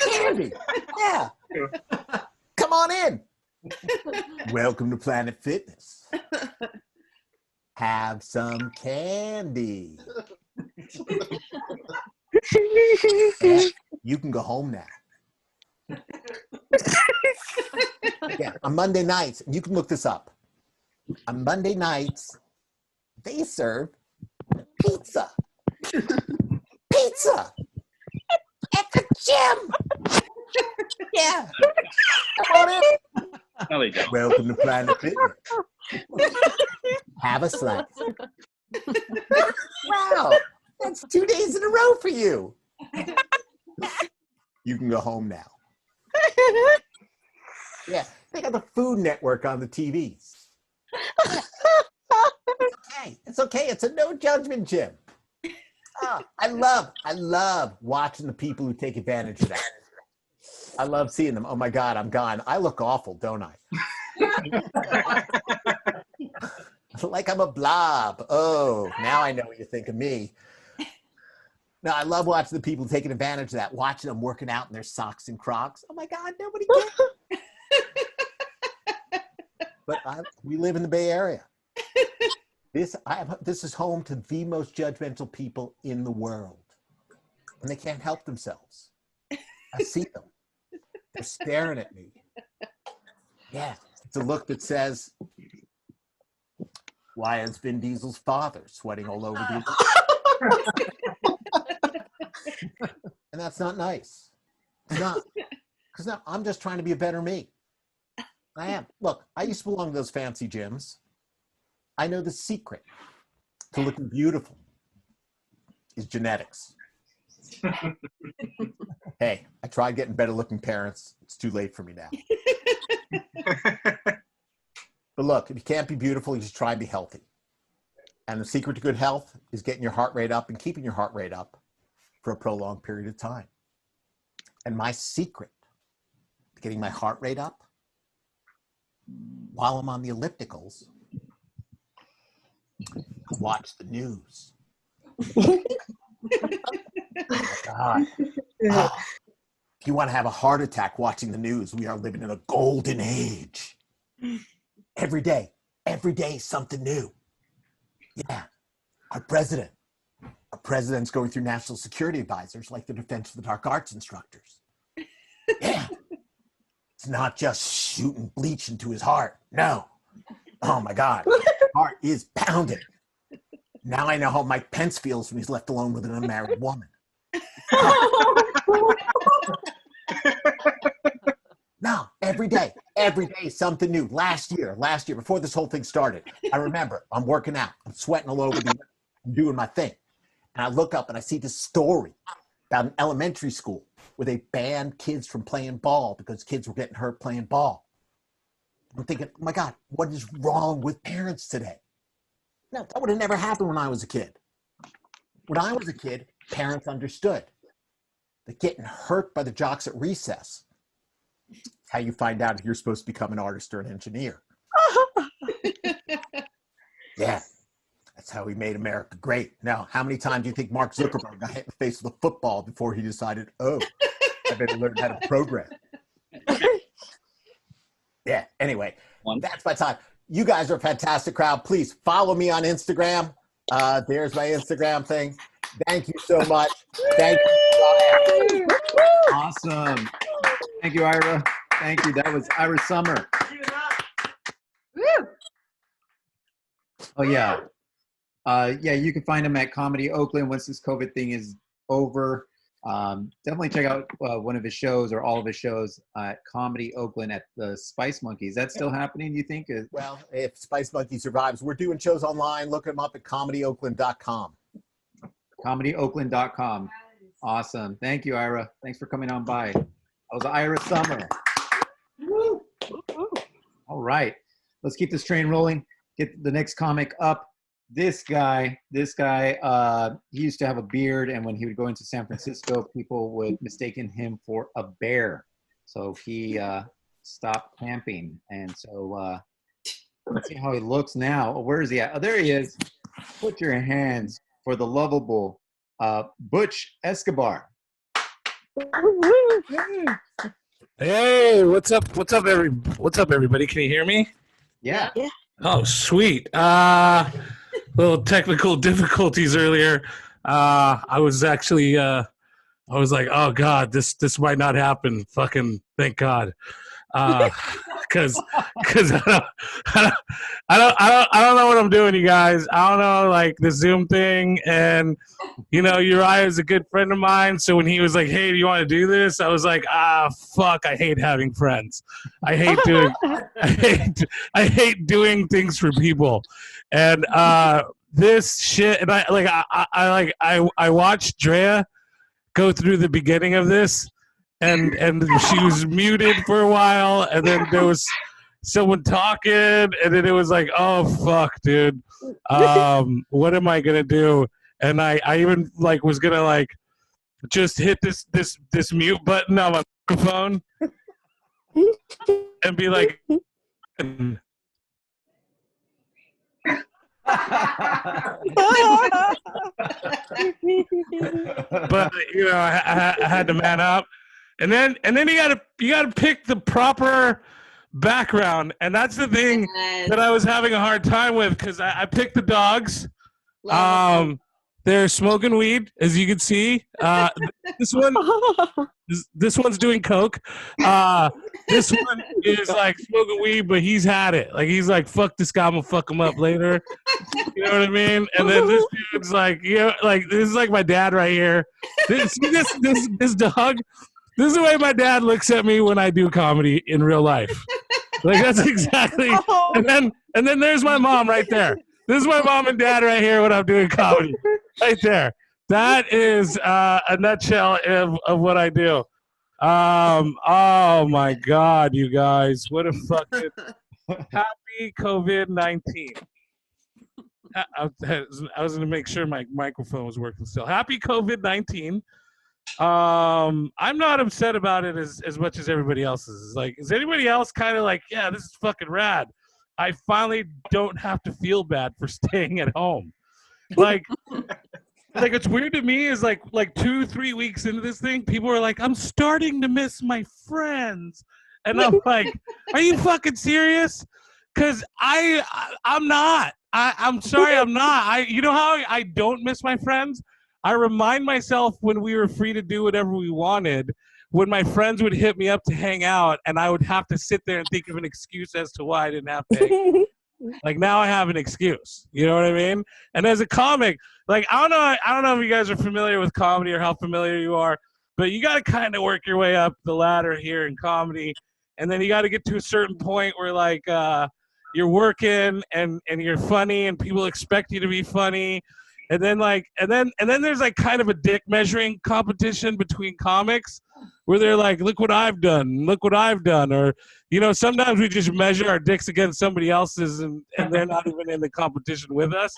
Candy. Yeah. Come on in. Welcome to Planet Fitness. Have some candy. Yeah, you can go home now. Yeah, on Monday nights, you can look this up. On Monday nights, they serve pizza. Pizza at the gym. Yeah. Come on in. No, they don't. Welcome to Planet Fitness. Have a slice. Wow, that's 2 days in a row for you. You can go home now. Yeah, they got the Food Network on the TVs. It's okay. It's a no judgment gym. I love watching the people who take advantage of that. I love seeing them. Oh my God, I'm gone. I look awful, don't I? Like I'm a blob. Oh, now I know what you think of me. No, I love watching the people taking advantage of that, watching them working out in their socks and Crocs. Oh my God, nobody gets it. But we live in the Bay Area. This is home to the most judgmental people in the world. And they can't help themselves. I see them. They're staring at me. Yeah, it's a look that says, why is Vin Diesel's father sweating all over the And that's not nice. It's not. Because now I'm just trying to be a better me. I am. Look, I used to belong to those fancy gyms. I know the secret to looking beautiful is genetics. Hey, I tried getting better looking parents. It's too late for me now. But look, if you can't be beautiful, you just try and be healthy. And the secret to good health is getting your heart rate up and keeping your heart rate up for a prolonged period of time. And my secret to getting my heart rate up while I'm on the ellipticals, watch the news. Oh my God. Oh, if you want to have a heart attack watching the news, we are living in a golden age. Every day something new. Yeah. Our president's going through national security advisors like the Defense of the Dark Arts instructors. Yeah. It's not just shooting bleach into his heart. No. Oh my God. His heart is pounding. Now I know how Mike Pence feels when he's left alone with an unmarried woman. No, every day something new. Last year, before this whole thing started, I remember I'm working out, I'm sweating all over, I'm doing my thing. And I look up and I see this story about an elementary school where they banned kids from playing ball because kids were getting hurt playing ball. I'm thinking, oh my God, what is wrong with parents today? No, that would have never happened when I was a kid. When I was a kid, parents understood that getting hurt by the jocks at recess is how you find out if you're supposed to become an artist or an engineer. Yeah, that's how he made America great. Now, how many times do you think Mark Zuckerberg got hit in the face with a football before he decided, oh, I better learn how to program? Yeah, anyway, that's my time. You guys are a fantastic crowd. Please follow me on Instagram. There's my Instagram thing. Thank you so much. Thank you. Awesome. Thank you, Ira. Thank you. That was Ira Summer. Oh, yeah. Yeah, you can find him at Comedy Oakland once this COVID thing is over. Definitely check out one of his shows or all of his shows at Comedy Oakland at the Spice Monkey. Is that still happening, you think? Well, if Spice Monkey survives, we're doing shows online. Look them up at comedyoakland.com. ComedyOakland.com. Awesome. Thank you, Ira. Thanks for coming on by. That was Ira Summer. Woo. All right. Let's keep this train rolling. Get the next comic up. This guy, he used to have a beard, and when he would go into San Francisco, people would mistaken him for a bear. So he stopped camping. And so Let's see how he looks now. Oh, where is he at? Oh, there he is. Put your hands for the lovable Butch Escobar. Hey, what's up? What's up, everybody? Can you hear me? Yeah. Oh, sweet. Little technical difficulties earlier. I was actually, I was like, oh God, this might not happen. Fucking thank God. Cause I don't know what I'm doing, you guys. I don't know, like the Zoom thing, and you know, Uriah is a good friend of mine. So when he was like, "Hey, do you want to do this?" I was like, fuck, I hate having friends. I hate doing things for people, and this shit. And I watched Drea go through the beginning of this. And she was muted for a while, and then there was someone talking, and then it was like, oh fuck, dude, what am I gonna do? And I even like was gonna like just hit this mute button on my microphone and be like. But you know, I had to man up. And then you gotta pick the proper background, and that's the thing that I was having a hard time with, because I picked the dogs. They're smoking weed, as you can see. This one's doing coke. This one is like smoking weed, but he's had it. Like he's like, fuck this guy, I'm gonna fuck him up later. You know what I mean? And then this dude's like, you know, like this is like my dad right here. This dog. This is the way my dad looks at me when I do comedy in real life. Like that's exactly. And then there's my mom right there. This is my mom and dad right here when I'm doing comedy. Right there. That is a nutshell of what I do. Oh my God, you guys! What a fucking happy COVID-19. I was gonna make sure my microphone was working still. Happy COVID-19. I'm not upset about it as much as everybody else is. Like, is anybody else kind of like, yeah, this is fucking rad? I finally don't have to feel bad for staying at home. Like it's weird to me is like 2-3 weeks into this thing, people are like, I'm starting to miss my friends. And I'm like, are you fucking serious? Because I'm not. I'm sorry, I'm not. You know how I don't miss my friends? I remind myself when we were free to do whatever we wanted, when my friends would hit me up to hang out, and I would have to sit there and think of an excuse as to why I didn't have to hang out. Like now I have an excuse. You know what I mean? And as a comic, like I don't know if you guys are familiar with comedy or how familiar you are, but you got to kind of work your way up the ladder here in comedy, and then you got to get to a certain point where like you're working and you're funny and people expect you to be funny. And then there's like kind of a dick measuring competition between comics where they're like, look what I've done, or you know, sometimes we just measure our dicks against somebody else's and they're not even in the competition with us.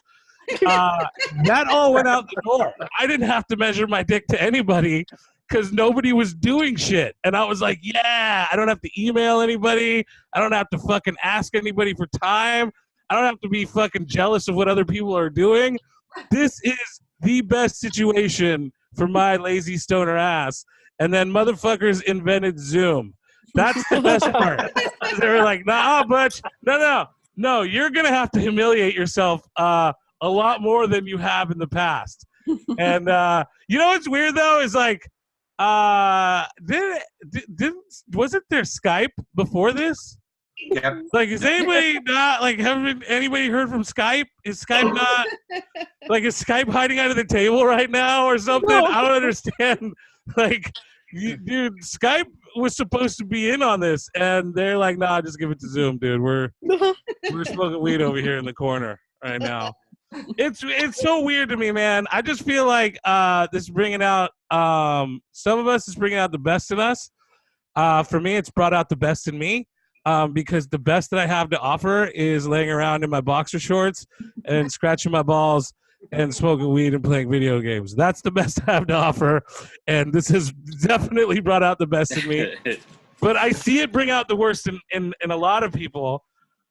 That all went out the door. I didn't have to measure my dick to anybody because nobody was doing shit. And I was like, yeah, I don't have to email anybody. I don't have to fucking ask anybody for time. I don't have to be fucking jealous of what other people are doing. This is the best situation for my lazy stoner ass. And then motherfuckers invented Zoom. That's the best part. They were like, nah, Butch, no, you're going to have to humiliate yourself a lot more than you have in the past. And you know what's weird, though, is like, wasn't there Skype before this? Yeah. Like, is anybody not like haven't anybody heard from Skype? Is Skype not like is Skype hiding under the table right now or something? No. I don't understand. Like, dude, Skype was supposed to be in on this, and they're like, "Nah, just give it to Zoom, dude. We're smoking weed over here in the corner right now." It's so weird to me, man. I just feel like this is bringing out some of us is bringing out the best in us. For me, it's brought out the best in me. Because the best that I have to offer is laying around in my boxer shorts and scratching my balls and smoking weed and playing video games. That's the best I have to offer, and this has definitely brought out the best in me. But I see it bring out the worst in a lot of people.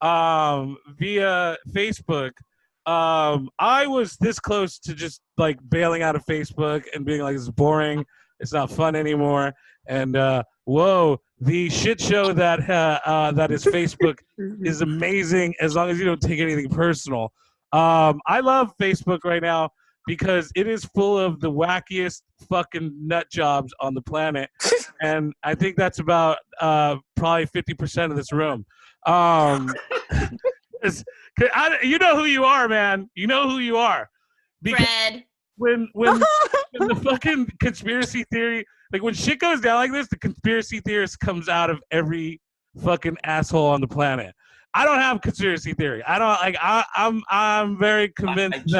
via Facebook. I was this close to just like bailing out of Facebook and being like, it's boring, it's not fun anymore, and whoa, the shit show that that is Facebook is amazing as long as you don't take anything personal. I love Facebook right now because it is full of the wackiest fucking nut jobs on the planet, and I think that's about probably 50% of this room. You know who you are, man. You know who you are. Because Fred. when the fucking conspiracy theory, like when shit goes down like this, the conspiracy theorist comes out of every fucking asshole on the planet. I don't have conspiracy theory. I don't like. I'm very convinced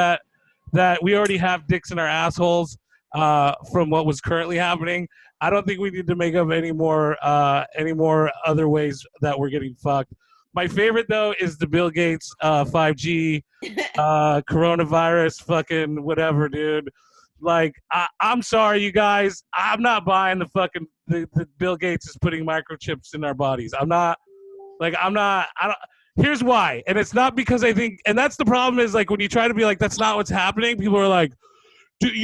that we already have dicks in our assholes from what was currently happening. I don't think we need to make up any more other ways that we're getting fucked. My favorite though is the Bill Gates 5G coronavirus fucking whatever, dude. Like I'm sorry, you guys. I'm not buying the fucking the Bill Gates is putting microchips in our bodies. I'm not. I don't. Here's why, and it's not because I think, and that's the problem is like when you try to be like that's not what's happening. People are like, dude,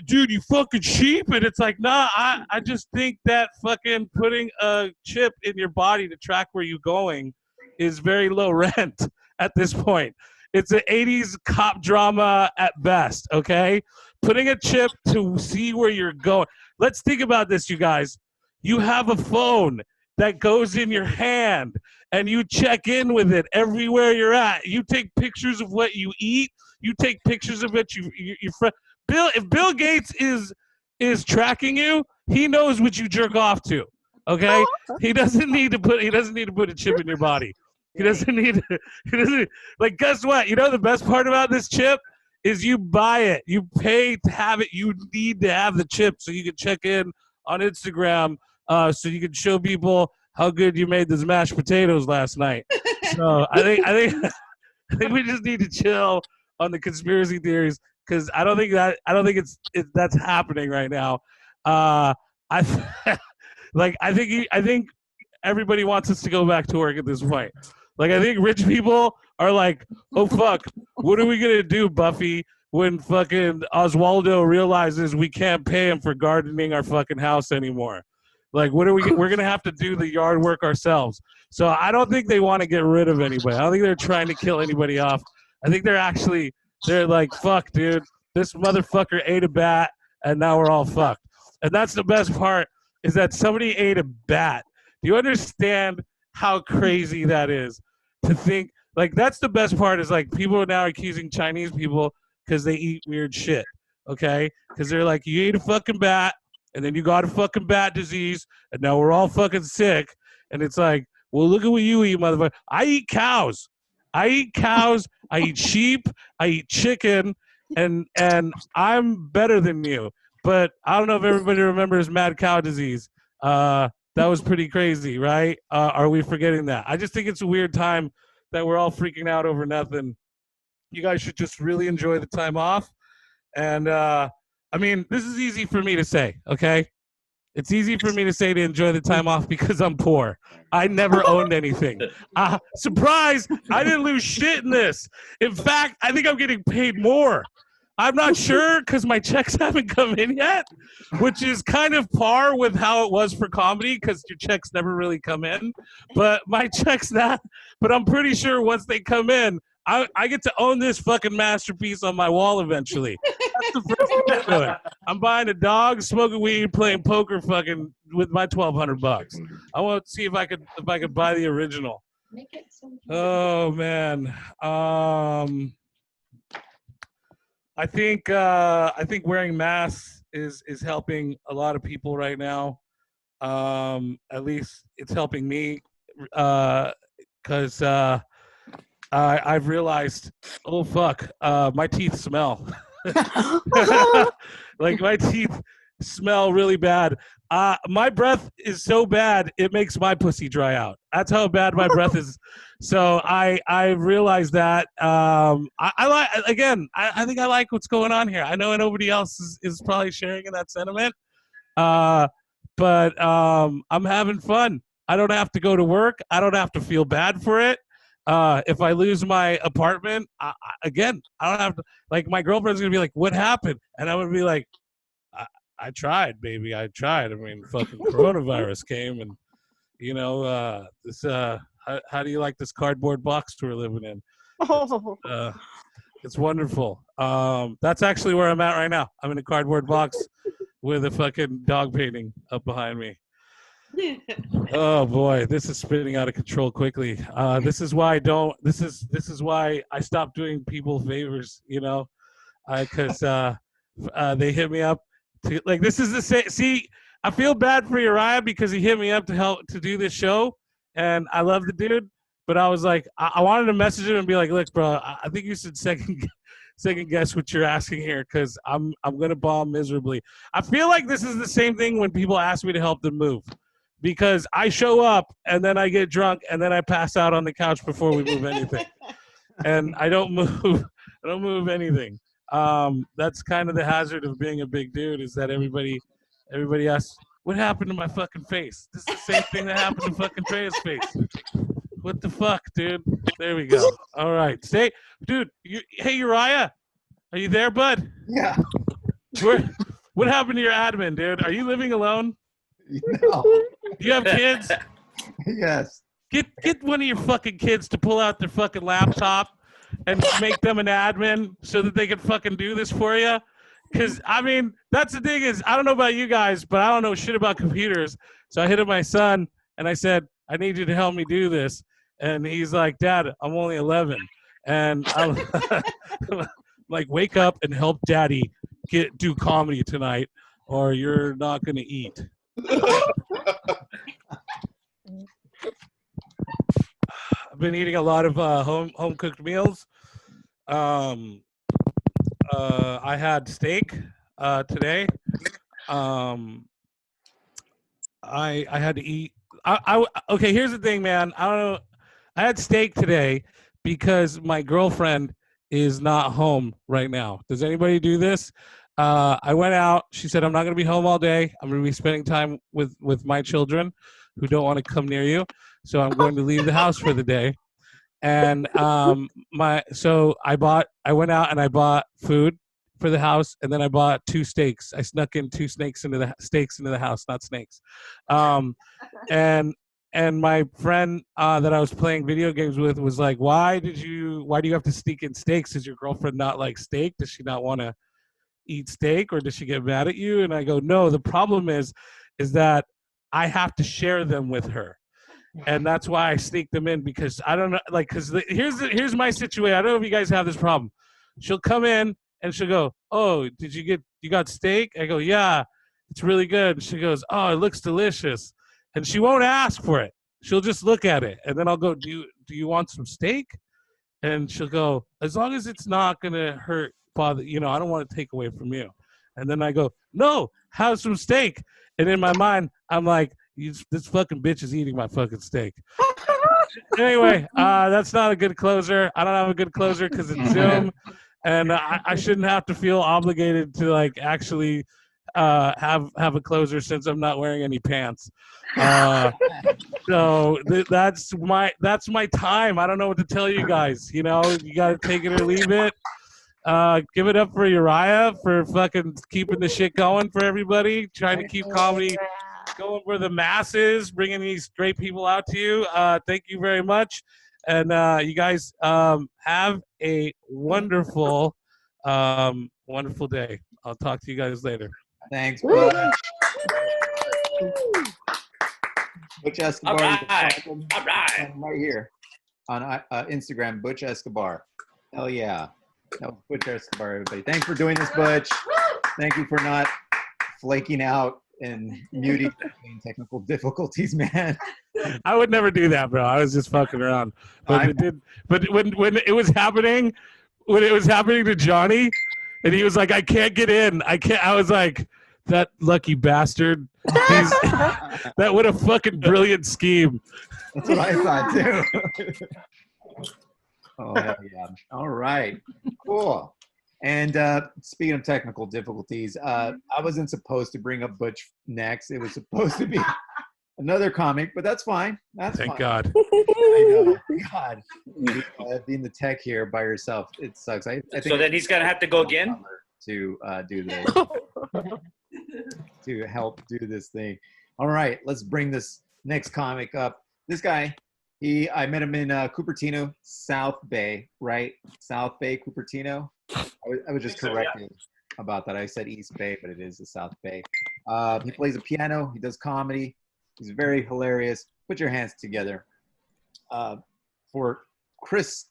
dude, you fucking sheep, and it's like, nah. I just think that fucking putting a chip in your body to track where you're going is very low rent at this point. It's an 80s cop drama at best, okay? Putting a chip to see where you're going. Let's think about this, you guys. You have a phone that goes in your hand, and you check in with it everywhere you're at. You take pictures of what you eat. You take pictures of it. If Bill Gates is tracking you, he knows what you jerk off to, okay? He doesn't need to put a chip in your body. He doesn't like, guess what? You know the best part about this chip is you buy it. You pay to have it. You need to have the chip so you can check in on Instagram so you can show people how good you made those mashed potatoes last night. So I think we just need to chill on the conspiracy theories because I don't think that's happening right now. I think everybody wants us to go back to work at this point. Like, I think rich people are like, oh, fuck, what are we going to do, Buffy, when fucking Oswaldo realizes we can't pay him for gardening our fucking house anymore? Like, we're going to have to do the yard work ourselves. So I don't think they want to get rid of anybody. I don't think they're trying to kill anybody off. I think they're like, fuck, dude, this motherfucker ate a bat, and now we're all fucked. And that's the best part, is that somebody ate a bat. Do you understand how crazy that is to think? Like, that's the best part, is like people are now accusing Chinese people because they eat weird shit, okay? Because they're like, you ate a fucking bat, and then you got a fucking bat disease, and now we're all fucking sick. And it's like, well, look at what you eat, motherfucker. I eat cows. I eat sheep, I eat chicken, and I'm better than you. But I don't know if everybody remembers mad cow disease. That was pretty crazy, right? Are we forgetting that? I just think it's a weird time that we're all freaking out over nothing. You guys should just really enjoy the time off. And, I mean, this is easy for me to say, okay? It's easy for me to say to enjoy the time off because I'm poor. I never owned anything. Surprise! I didn't lose shit in this. In fact, I think I'm getting paid more. I'm not sure because my checks haven't come in yet, which is kind of par with how it was for comedy because your checks never really come in. But my checks not. But I'm pretty sure once they come in, I get to own this fucking masterpiece on my wall eventually. That's the first thing I'm doing. I'm buying a dog, smoking weed, playing poker, fucking with my $1,200. I want to see if I could buy the original. Oh man. I think wearing masks is helping a lot of people right now. At least it's helping me because I've realized, oh fuck, my teeth smell. Like my teeth smell really bad. My breath is so bad it makes my pussy dry out. That's how bad my breath is. So I realized that. I think I like what's going on here. I know nobody else is probably sharing in that sentiment. But I'm having fun. I don't have to go to work. I don't have to feel bad for it. If I lose my apartment, again, I don't have to. Like, my girlfriend's gonna be like, "What happened?" And I'm gonna be like, I tried, baby. I tried. I mean, fucking coronavirus came, and this. How do you like this cardboard box we're living in? It's wonderful. That's actually where I'm at right now. I'm in a cardboard box with a fucking dog painting up behind me. Oh boy, this is spinning out of control quickly. This is why I don't. This is why I stopped doing people favors. Because they hit me up to, like, this is the same. See, I feel bad for Uriah because he hit me up to help to do this show, and I love the dude. But I was like, I wanted to message him and be like, look, bro, I think you should second guess what you're asking here, because I'm gonna bomb miserably. I feel like this is the same thing when people ask me to help them move, because I show up and then I get drunk and then I pass out on the couch before we move anything, and I don't move. I don't move anything. That's kind of the hazard of being a big dude, is that everybody asks, what happened to my fucking face? This is the same thing that happened to fucking Treya's face. What the fuck, dude? There we go. All right. Stay. Dude, hey, Uriah. Are you there, bud? Yeah. What happened to your admin, dude? Are you living alone? No. Do you have kids? Yes. Get one of your fucking kids to pull out their fucking laptop and make them an admin so that they can fucking do this for you. Because, I mean, that's the thing is, I don't know about you guys, but I don't know shit about computers. So I hit up my son, and I said, I need you to help me do this. And he's like, Dad, I'm only 11. And I'm like, wake up and help Daddy do comedy tonight, or you're not going to eat. I've been eating a lot of home cooked meals. I had steak today. I had to eat. Okay, here's the thing, man. I don't know. I had steak today because my girlfriend is not home right now. Does anybody do this? I went out. She said, I'm not going to be home all day. I'm going to be spending time with my children who don't want to come near you. So I'm going to leave the house for the day. And so I went out and I bought food for the house, and then I bought 2 steaks. I snuck in 2 steaks into the house, not snakes. And my friend that I was playing video games with was like, why do you have to sneak in steaks? Does your girlfriend not like steak? Does she not want to eat steak, or does she get mad at you? And I go, no, the problem is that I have to share them with her. And that's why I sneak them in, because I don't know, like, because here's my situation. I don't know if you guys have this problem. She'll come in and she'll go, oh, you got steak? I go, yeah, it's really good. And she goes, oh, it looks delicious. And she won't ask for it. She'll just look at it. And then I'll go, do you want some steak? And she'll go, as long as it's not going to hurt, Father, I don't want to take away from you. And then I go, no, have some steak. And in my mind, I'm like, this fucking bitch is eating my fucking steak. Anyway, that's not a good closer. I don't have a good closer because it's Zoom. And I shouldn't have to feel obligated to, like, actually have a closer since I'm not wearing any pants. So that's my time. I don't know what to tell you guys. You got to take it or leave it. Give it up for Uriah for fucking keeping the shit going for everybody, trying to keep comedy going for the masses, bringing these great people out to you. Thank you very much. And you guys have a wonderful, wonderful day. I'll talk to you guys later. Thanks, bud. Butch Escobar. All right. Right here on Instagram, Butch Escobar. Hell yeah. No, Butch Escobar, everybody. Thanks for doing this, Butch. Thank you for not flaking out and muting technical difficulties, man. I would never do that, bro. I was just fucking around. But when it was happening to Johnny, and he was like, I can't get in. I was like, that lucky bastard. That would a fucking brilliant scheme. That's what I thought too. Oh, hell yeah. All right. Cool. And speaking of technical difficulties, I wasn't supposed to bring up Butch next. It was supposed to be another comic, but that's fine. That's Thank fine. God. I know. God, being the tech here by yourself, it sucks. I think So then he's gonna have to go again. to do this to help do this thing. All right, let's bring this next comic up. This guy, I met him in Cupertino, South Bay, right? South Bay, Cupertino. I was just correcting about that. I said East Bay, but it is the South Bay. He plays the piano. He does comedy. He's very hilarious. Put your hands together for Chris.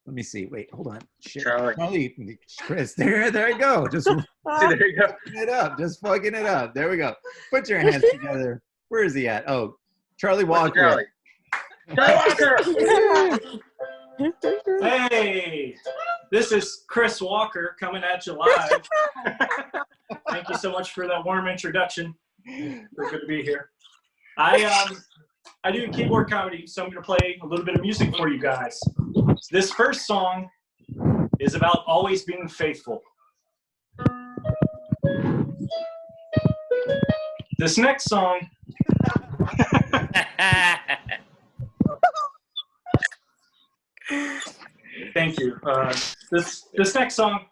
Let me see. Wait, hold on. Shit. Charlie, Chris. There you go. Just there you go. it up. Just fucking it up. There we go. Put your hands together. Where is he at? Oh, Charlie Walker. Hey, this is Chris Walker coming at you live. Thank you so much for that warm introduction. We're good to be here. I do keyboard comedy, so I'm going to play a little bit of music for you guys. This first song is about always being faithful. This next song thank you. This next song,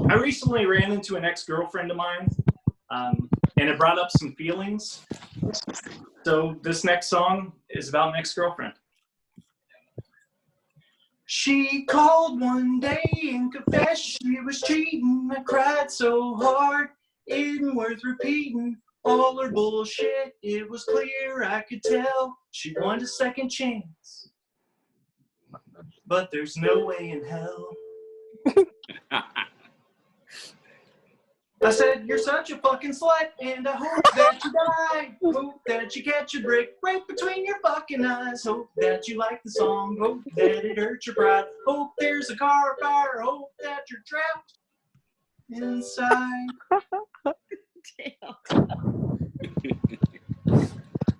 I recently ran into an ex-girlfriend of mine, and it brought up some feelings. So this next song is about an ex-girlfriend. She called one day and confessed she was cheating. I cried so hard, it ain't worth repeating. All her bullshit, it was clear, I could tell. She wanted a second chance, but there's no way in hell. I said, you're such a fucking slut, and I hope that you die. Hope that you catch a brick right between your fucking eyes. Hope that you like the song. Hope that it hurts your pride. Hope there's a car fire. Hope that you're trapped inside.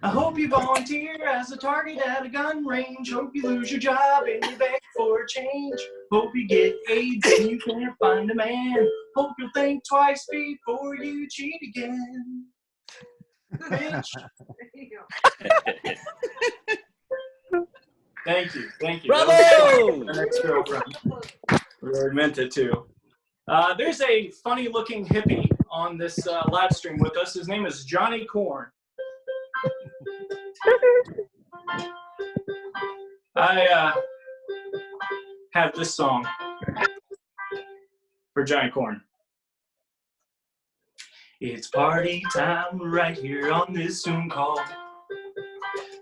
I hope you volunteer as a target at a gun range. Hope you lose your job and you beg for a change. Hope you get AIDS and you can't find a man. Hope you'll think twice before you cheat again. Bitch. Thank you. Bravo! My ex-girlfriend. We meant it too. There's a funny-looking hippie on this live stream with us. His name is Johnny Corn. I have this song for Johnny Corn. It's party time right here on this Zoom call.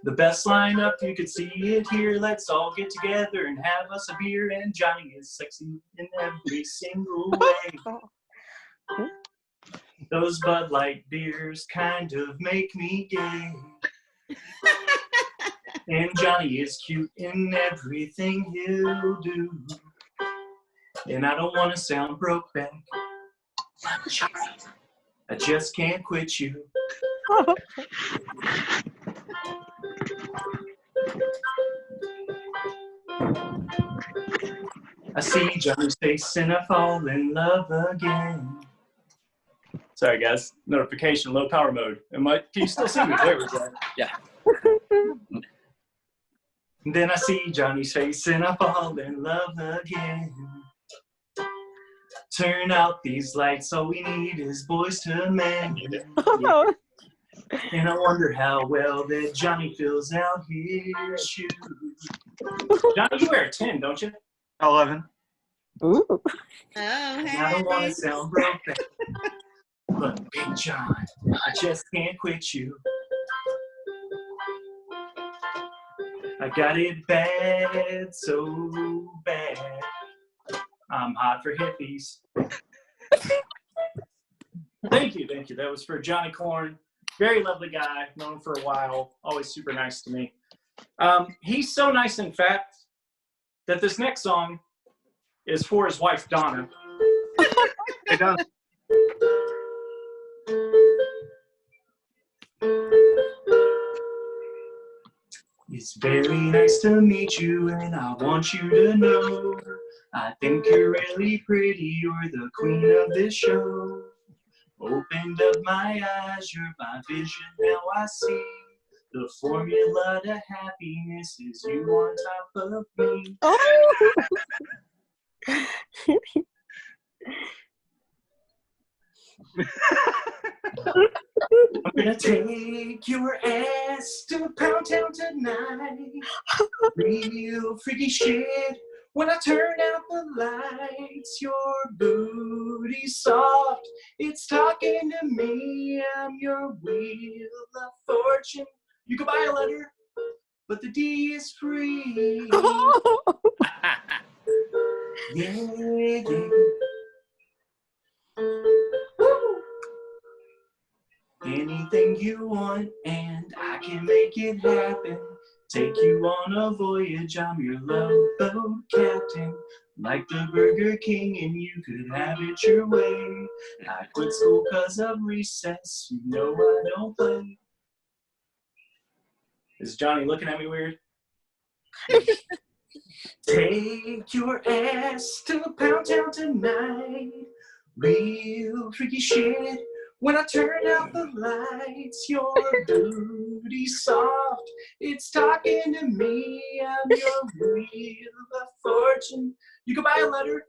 The best lineup, you could see it here. Let's all get together and have us a beer. And Johnny is sexy in every single way. Those Bud Light beers kind of make me gay. And Johnny is cute in everything he'll do. And I don't want to sound broke back. I just can't quit you. I see Johnny's face and I fall in love again. Sorry guys, notification, low power mode. Can you still see me? There we go. Yeah. Then I see Johnny's face and I fall in love again. Turn out these lights, all we need is Boys to Men. Yeah. And I wonder how well that Johnny fills out his shoes. Johnny, you wear a 10, don't you? 11. Oh, And I don't want to sound broke, but Big John, I just can't quit you. I got it bad, so bad. I'm hot for hippies. Thank you. That was for Johnny Corn. Very lovely guy, known him for a while, always super nice to me. He's so nice, in fact, that this next song is for his wife, Donna. Hey, Donna. It's very nice to meet you, and I want you to know I think you're really pretty, you're the queen of this show. Opened up my eyes, you're my vision, now I see The formula to happiness is you on top of me. Oh. I'm gonna take your ass to Pound Town tonight. Real freaky shit. When I turn out the lights, your booty soft. It's talking to me. I'm your wheel of fortune. You can buy a letter, but the D is free. Yeah, yeah. Anything you want, and I can make it happen. Take you on a voyage, I'm your love boat captain. Like the Burger King, and you could have it your way. I quit school 'cause of recess, you know I don't play. Is Johnny looking at me weird? Take your ass to Pound Town tonight. Real freaky shit. When I turn out the lights, your booty soft. It's talking to me. I'm your wheel of fortune. You can buy a letter.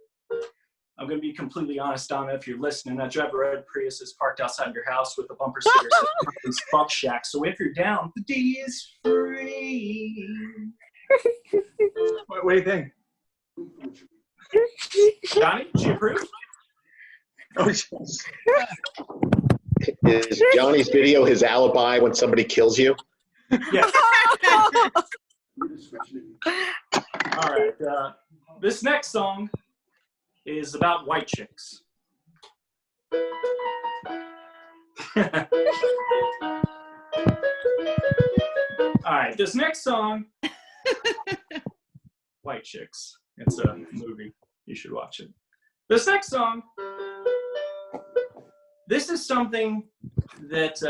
I'm going to be completely honest, Donna, if you're listening. I drive a red Prius that's parked outside your house with a bumper sticker says Fuck Shack. So if you're down, the D is free. What do you think? Johnny, did you approve? Oh, is Johnny's video his alibi when somebody kills you? Yeah. All right. This next song is about white chicks. All right. This next song, White Chicks. It's a movie. You should watch it. This next song, this is something that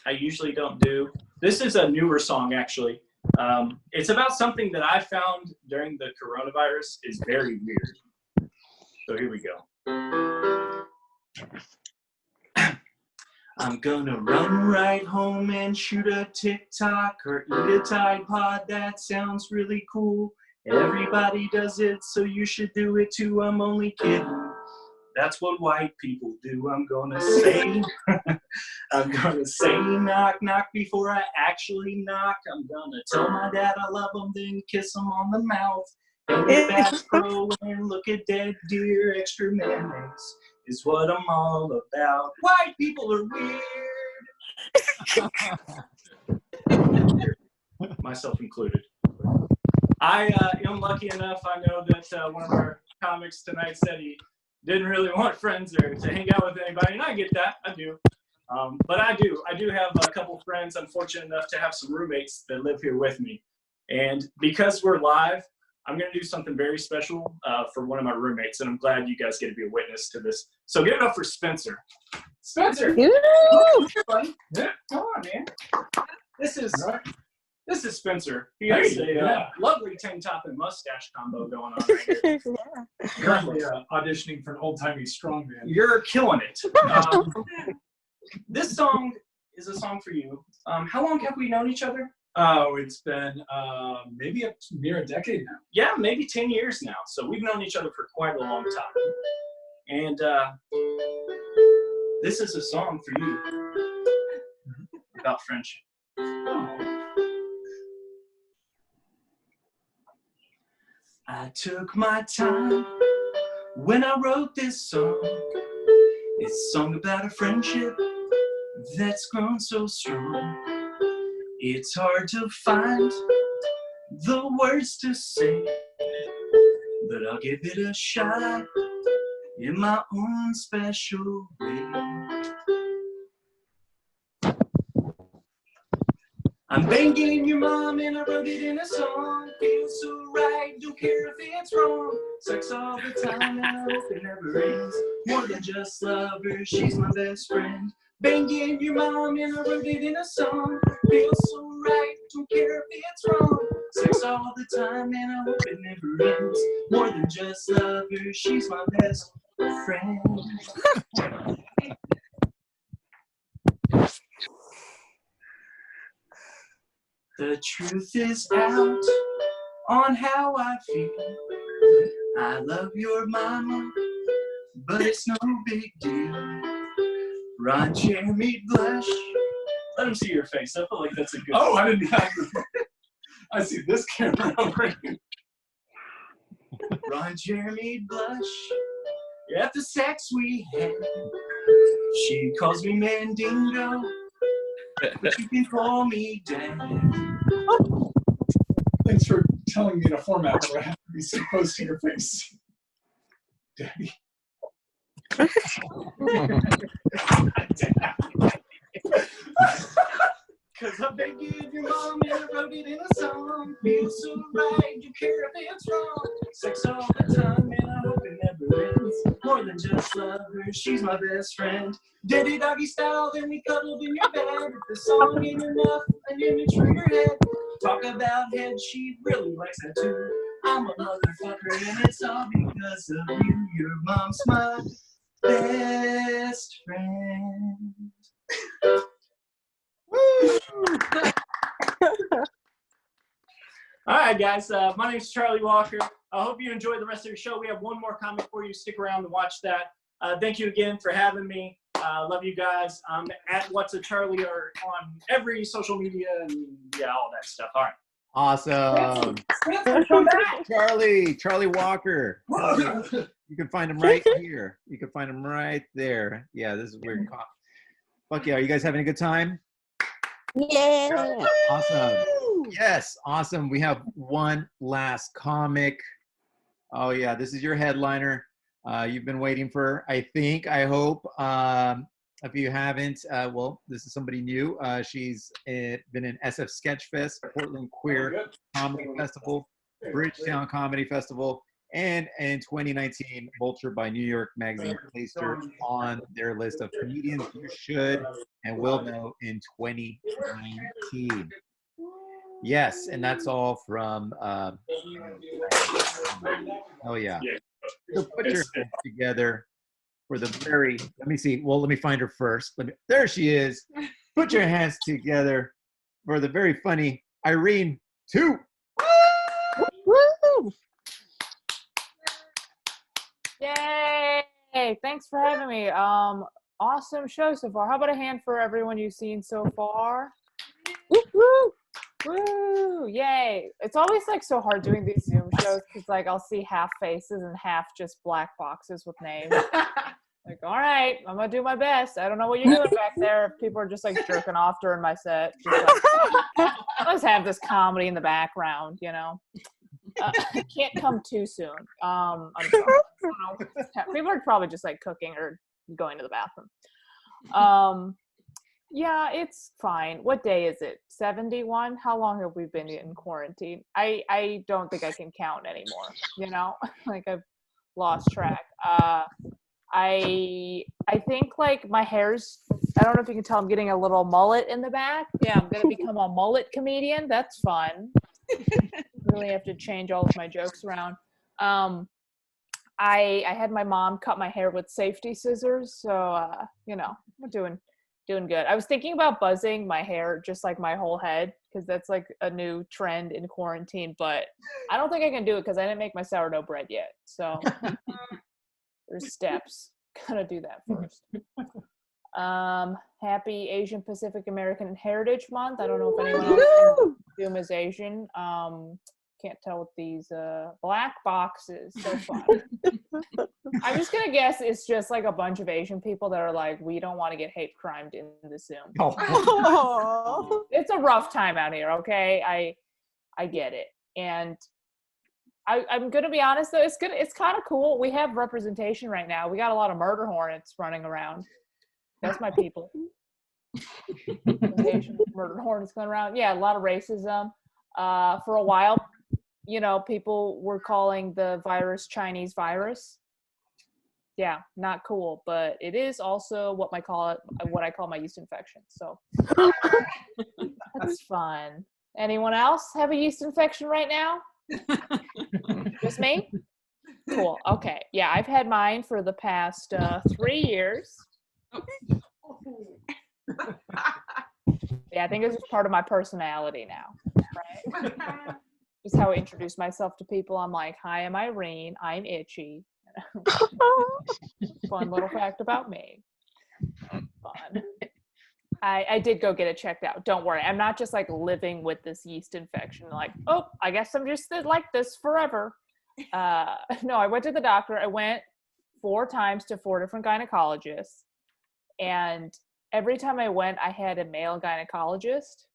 I usually don't do. This is a newer song, actually. It's about something that I found during the coronavirus is very weird. So here we go. I'm gonna run right home and shoot a TikTok or eat a Tide Pod. That sounds really cool. Everybody does it, so you should do it too. I'm only kidding. That's what white people do. I'm gonna say, I'm gonna say knock, knock before I actually knock. I'm gonna tell my dad I love him, then kiss him on the mouth. And get Bass Pro and look at dead deer. Extra mayonnaise is what I'm all about. White people are weird. Myself included. I am lucky enough, I know that one of our comics tonight said he didn't really want friends or to hang out with anybody, and I get that, I do. But I do have a couple friends. I'm fortunate enough to have some roommates that live here with me. And because we're live, I'm gonna do something very special for one of my roommates, and I'm glad you guys get to be a witness to this. So give it up for Spencer. Spencer! Yeah, come on, man. This is Spencer. He has a lovely tank top and mustache combo going on right here. Currently auditioning for an old-timey strongman. You're killing it. This song is a song for you. How long have we known each other? Oh, it's been maybe near a decade now. Yeah, maybe 10 years now. So we've known each other for quite a long time. And this is a song for you about friendship. I took my time when I wrote this song. It's a song about a friendship that's grown so strong. It's hard to find the words to say, but I'll give it a shot in my own special way. I'm banging your mom and I wrote it in a song. Feels so right, don't care if it's wrong. Sex all the time and I hope it never ends. More than just lovers, she's my best friend. Banging your mom and I wrote it in a song. Feels so right, don't care if it's wrong. Sex all the time and I hope it never ends. More than just lovers, she's my best friend. The truth is out on how I feel. I love your mama, but it's no big deal. Ron Jeremy blush. Let him see your face. I feel like that's a good. Oh, I didn't have to. I see this camera over here. Ron Jeremy blush at the sex we had. She calls me Mandingo, but you can call me Dad. Thanks for telling me in a format where I have to be so close to your face. Daddy. Cause I begged you of your mom and I wrote it in a song. Feels so right, you care if it's wrong. Sex all the time and I hope it never ends. More than just love her, she's my best friend. Daddy doggy style, then we cuddled in your bed. If the song ain't enough, an image for your head. Talk about head, she really likes that too. I'm a motherfucker and it's all because of you. Your mom's my best friend. All right, guys. My name's Charlie Walker. I hope you enjoy the rest of your show. We have one more comic for you. Stick around and watch that. Thank you again for having me. Love you guys. I'm at What's a Charlie or on every social media and yeah, all that stuff. All right. Awesome. Charlie Walker. You can find him right here. You can find him right there. Yeah, this is weird. Fuck yeah. Are you guys having a good time? Yeah. Awesome. Yes, awesome. We have one last comic. Oh yeah, this is your headliner. You've been waiting for, I hope. If you haven't, well, this is somebody new. She's been in SF Sketchfest, Portland Queer Comedy Festival, Bridgetown Comedy Festival, and in 2019, Vulture by New York Magazine placed her on their list of comedians you should and will know in 2019. Yes, and that's all from, oh yeah. So put your heads together for the very, let me find her first. There she is. Put your hands together for the very funny Irene 2. Woo! Yay! Thanks for having me. Awesome show so far. How about a hand for everyone you've seen so far? Woo! Woo! Woo! Yay! It's always like so hard doing these Zoom shows because like I'll see half faces and half just black boxes with names. Like, all right, I'm gonna do my best. I don't know what you're doing back there. If people are just like jerking off during my set, just like, let's have this comedy in the background, you know. It can't come too soon. I'm sorry. People are probably just like cooking or going to the bathroom. Yeah, it's fine. What day is it? 71? How long have we been in quarantine? I don't think I can count anymore, you know? Like I've lost track. I think like my hair's, I don't know if you can tell, I'm getting a little mullet in the back. Yeah, I'm gonna become a mullet comedian. That's fun. Really have to change all of my jokes around. I had my mom cut my hair with safety scissors, so you know, I'm doing good. I was thinking about buzzing my hair, just like my whole head, because that's like a new trend in quarantine, but I don't think I can do it because I didn't make my sourdough bread yet. So there's steps. Gotta do that first. Happy Asian Pacific American Heritage Month. I don't know if anyone else in Zoom is Asian. Can't tell with these black boxes. So fun. I'm just gonna guess it's just like a bunch of Asian people that are like, we don't want to get hate crimed in the Zoom. Oh. It's a rough time out here, okay? I get it. And I'm gonna be honest though, it's kind of cool. We have representation right now. We got a lot of murder hornets running around. That's my people. Asian murder hornets going around. Yeah, a lot of racism. For a while, you know, people were calling the virus Chinese virus. Yeah, not cool, but it is also what I call my yeast infection. So that's fun. Anyone else have a yeast infection right now? Just me? Cool. Okay. Yeah, I've had mine for the past 3 years. Yeah, I think it's just part of my personality now, right? Just how I introduce myself to people. I'm like, hi, I'm Irene. I'm itchy. Fun little fact about me. Fun. I did go get it checked out. Don't worry. I'm not just like living with this yeast infection. Like, oh, I guess I'm just like this forever. No, I went to the doctor. I went 4 times to 4 different gynecologists. And every time I went, I had a male gynecologist.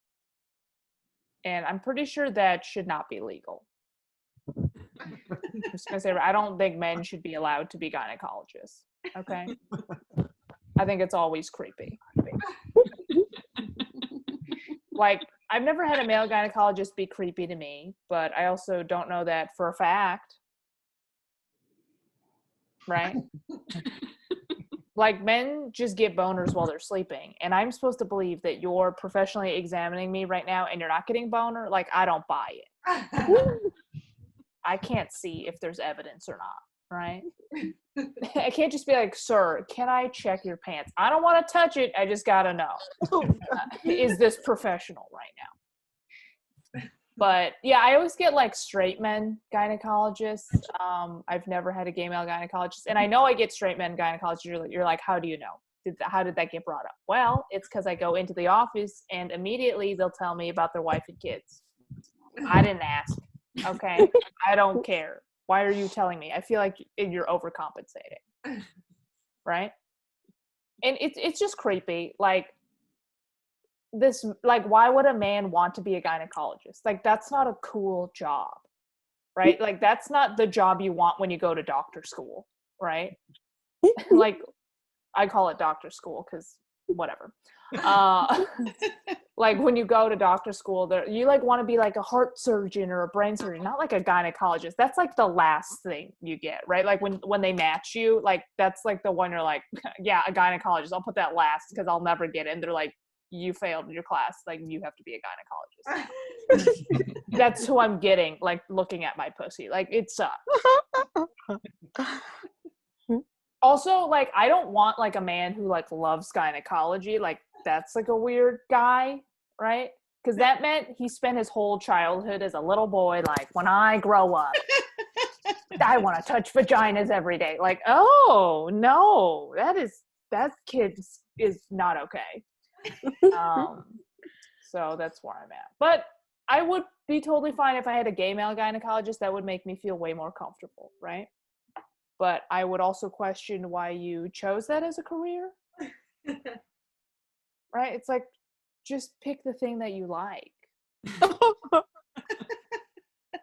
And I'm pretty sure that should not be legal. I'm just gonna say, I don't think men should be allowed to be gynecologists. Okay? I think it's always creepy. Like, I've never had a male gynecologist be creepy to me, but I also don't know that for a fact. Right? Like, men just get boners while they're sleeping, and I'm supposed to believe that you're professionally examining me right now and you're not getting boner? Like, I don't buy it. I can't see if there's evidence or not, right? I can't just be like, sir, can I check your pants? I don't want to touch it. I just got to know. Is this professional right now? But yeah, I always get like straight men gynecologists. I've never had a gay male gynecologist. And I know I get straight men gynecologists. You're like, how do you know? How did that get brought up? Well, it's because I go into the office and immediately they'll tell me about their wife and kids. I didn't ask. Okay? I don't care. Why are you telling me? I feel like you're overcompensating. Right? And it's just creepy. Like, this, like, why would a man want to be a gynecologist? Like, that's not a cool job, right? Like, that's not the job you want when you go to doctor school, right? Like, I call it doctor school because whatever. Like, when you go to doctor school, you like want to be like a heart surgeon or a brain surgeon, not like a gynecologist. That's like the last thing you get, right? Like, when they match you, like, that's like the one you're like, yeah, a gynecologist. I'll put that last because I'll never get it. And they're like, you failed your class, like, you have to be a gynecologist. That's who I'm getting, like, looking at my pussy. Like, it sucks. Also, like, I don't want like a man who like loves gynecology. Like, that's like a weird guy, right? Because that meant he spent his whole childhood as a little boy, like, when I grow up, I want to touch vaginas every day. Like, oh no, that kid is not okay. So that's where I'm at. But I would be totally fine if I had a gay male gynecologist. That would make me feel way more comfortable, right? But I would also question why you chose that as a career. Right? It's like, just pick the thing that you like.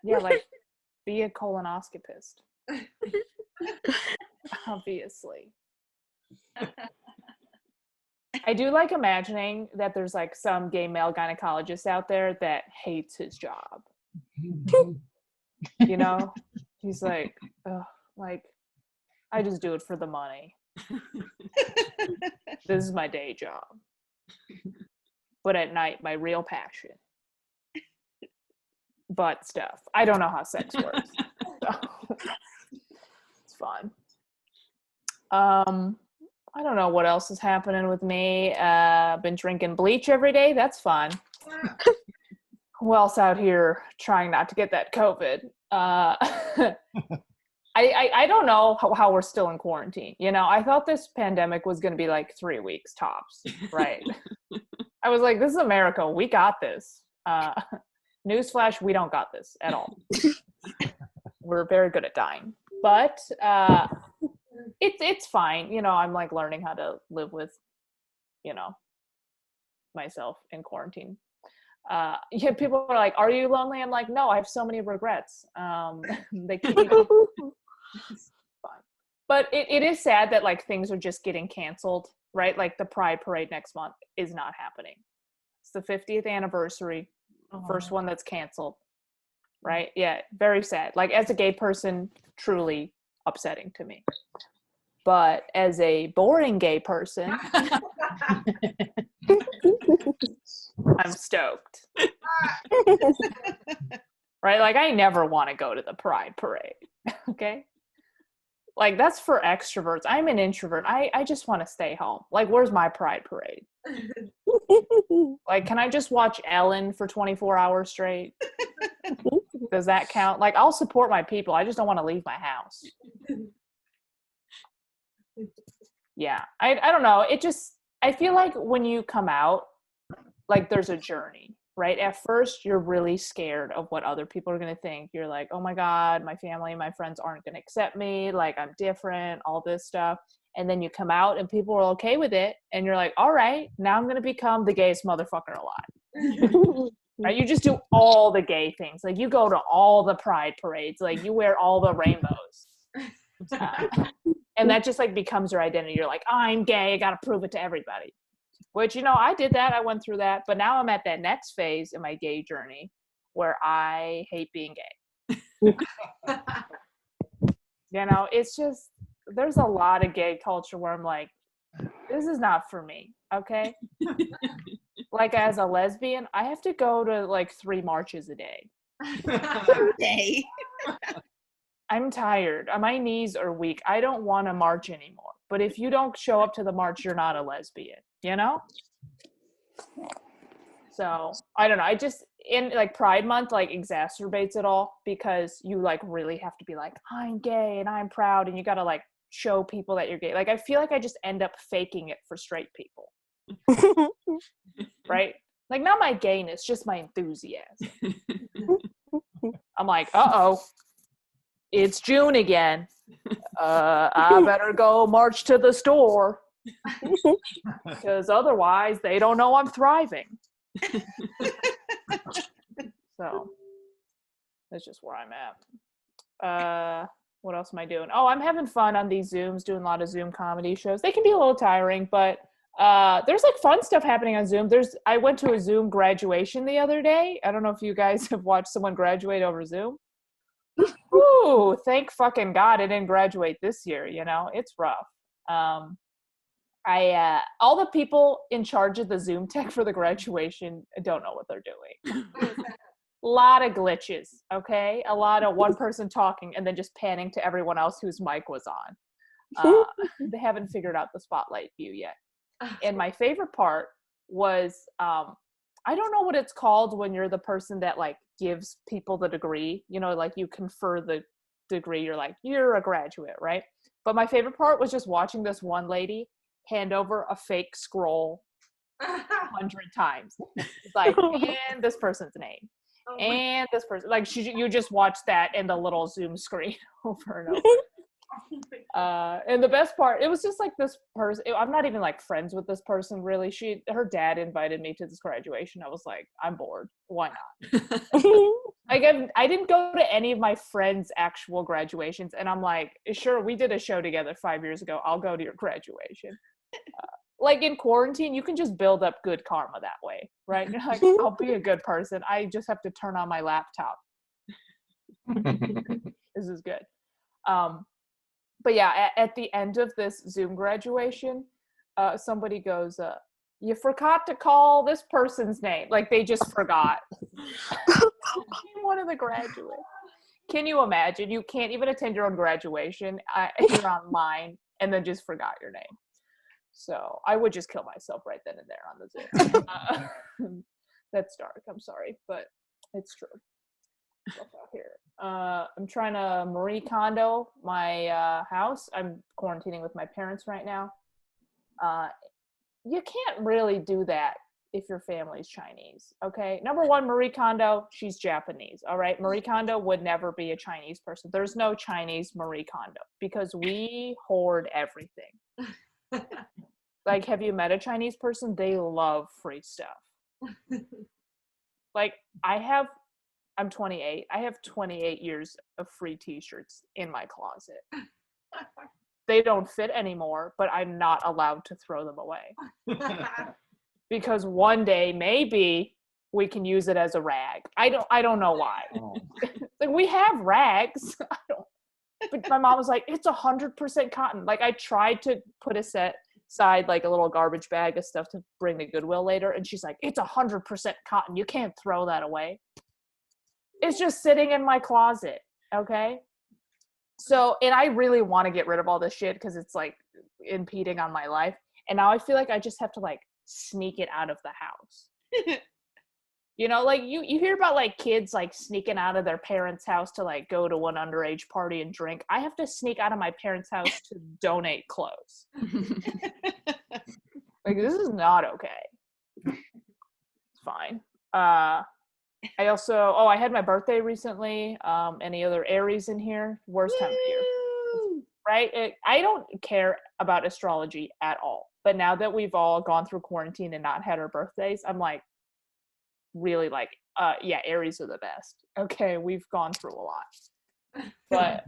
Yeah, like, be a colonoscopist. Obviously. I do like imagining that there's like some gay male gynecologist out there that hates his job. You know? He's like, ugh, like, I just do it for the money. This is my day job. But at night, my real passion. Butt stuff. I don't know how sex works. So, it's fun. I don't know what else is happening with me. Been drinking bleach every day. That's fun. Who else out here trying not to get that COVID? I don't know how we're still in quarantine. You know, I thought this pandemic was going to be like 3 weeks tops, right? I was like, this is America. We got this. Newsflash, we don't got this at all. We're very good at dying. But it's fine. You know, I'm like learning how to live with, you know, myself in quarantine. Yeah, people are like, are you lonely? I'm like, no, I have so many regrets. They keep me it's fun. But it is sad that like things are just getting canceled, right? Like the Pride Parade next month is not happening. It's the 50th anniversary, first one that's canceled, right? Yeah, very sad. Like, as a gay person, truly upsetting to me. But as a boring gay person, I'm stoked. Right? Like, I never want to go to the Pride Parade. Okay? Like, that's for extroverts. I'm an introvert. I just want to stay home. Like, where's my pride parade? Like, can I just watch Ellen for 24 hours straight? Does that count? Like, I'll support my people. I just don't want to leave my house. Yeah. I don't know. I feel like when you come out, like, there's a journey, right? At first, you're really scared of what other people are going to think. You're like, oh my God, my family, my friends aren't going to accept me. Like, I'm different, all this stuff. And then you come out and people are okay with it. And you're like, all right, now I'm going to become the gayest motherfucker alive. Right? You just do all the gay things. Like, you go to all the pride parades. Like, you wear all the rainbows. And that just, like, becomes your identity. You're like, I'm gay. I got to prove it to everybody. Which, you know, I did that. I went through that. But now I'm at that next phase in my gay journey where I hate being gay. You know, it's just, there's a lot of gay culture where I'm like, this is not for me, okay? Like, as a lesbian, I have to go to, like, 3 marches a day. Day. I'm tired. My knees are weak. I don't want to march anymore. But if you don't show up to the march, you're not a lesbian, you know? So, I don't know. I just, in, like, Pride Month, like, exacerbates it all because you, like, really have to be like, I'm gay and I'm proud, and you got to, like, show people that you're gay. Like, I feel like I just end up faking it for straight people. Right? Like, not my gayness, just my enthusiasm. I'm like, uh-oh, it's June again. I better go march to the store because otherwise they don't know I'm thriving. So that's just where I'm at. What else am I doing? Oh, I'm having fun on these Zooms, doing a lot of Zoom comedy shows. They can be a little tiring, but there's, like, fun stuff happening on Zoom. I went to a Zoom graduation the other day. I don't know if you guys have watched someone graduate over Zoom. Ooh, thank fucking God I didn't graduate this year, you know? It's rough. All the people in charge of the Zoom tech for the graduation don't know what they're doing. A lot of glitches, okay? A lot of one person talking and then just panning to everyone else whose mic was on. They haven't figured out the spotlight view yet. And my favorite part was, I don't know what it's called when you're the person that, like, gives people the degree, you know, like, you confer the degree, you're like, you're a graduate, right? But my favorite part was just watching this one lady hand over a fake scroll 100 times. It's like, and this person's name. And this person, like, you just watch that in the little Zoom screen over and over. And the best part, it was just like this person, I'm not even, like, friends with this person really. Her dad invited me to this graduation. I was like, I'm bored, why not? Like, I didn't go to any of my friends' actual graduations, and I'm like, sure, we did a show together 5 years ago, I'll go to your graduation. Like, in quarantine, you can just build up good karma that way, right? You're like, I'll be a good person, I just have to turn on my laptop. This is good. But yeah, at the end of this Zoom graduation, somebody goes, you forgot to call this person's name. Like, they just forgot. One of the graduates. Can you imagine? You can't even attend your own graduation. You're online and then just forgot your name. So I would just kill myself right then and there on the Zoom. That's dark. I'm sorry, but it's true. What's out here? I'm trying to Marie Kondo my house. I'm quarantining with my parents right now. You can't really do that if your family's Chinese, okay? Number one, Marie Kondo, she's Japanese, all right? Marie Kondo would never be a Chinese person. There's no Chinese Marie Kondo because we hoard everything. Like, have you met a Chinese person? They love free stuff. Like, I'm 28. I have 28 years of free t-shirts in my closet. They don't fit anymore, but I'm not allowed to throw them away. Because one day, maybe, we can use it as a rag. I don't know why. Like, we have rags. But my mom was like, it's 100% cotton. Like, I tried to put aside, like, a little garbage bag of stuff to bring to Goodwill later, and she's like, it's 100% cotton. You can't throw that away. It's just sitting in my closet, okay? So, and I really want to get rid of all this shit because it's like impeding on my life. And now I feel like I just have to like sneak it out of the house. You know, like you hear about like kids like sneaking out of their parents' house to like go to an underage party and drink. I have to sneak out of my parents' house to donate clothes. Like, this is not okay. It's fine. I also, I had my birthday recently. Any other Aries in here? Worst time of year. Right? I don't care about astrology at all. But now that we've all gone through quarantine and not had our birthdays, I'm like, really like, yeah, Aries are the best. Okay, we've gone through a lot. But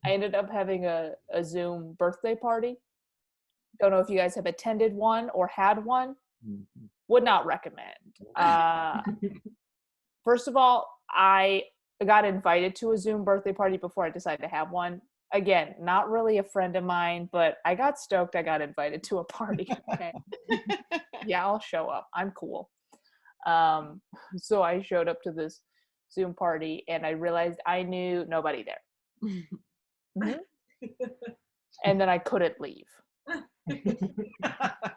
I ended up having a Zoom birthday party. Don't know if you guys have attended one or had one. Would not recommend. First of all, I got invited to a Zoom birthday party before I decided to have one. Again, not really a friend of mine, but I got stoked I got invited to a party. Okay. Yeah, I'll show up. I'm cool. So I showed up to this Zoom party and I realized I knew nobody there. And then I couldn't leave.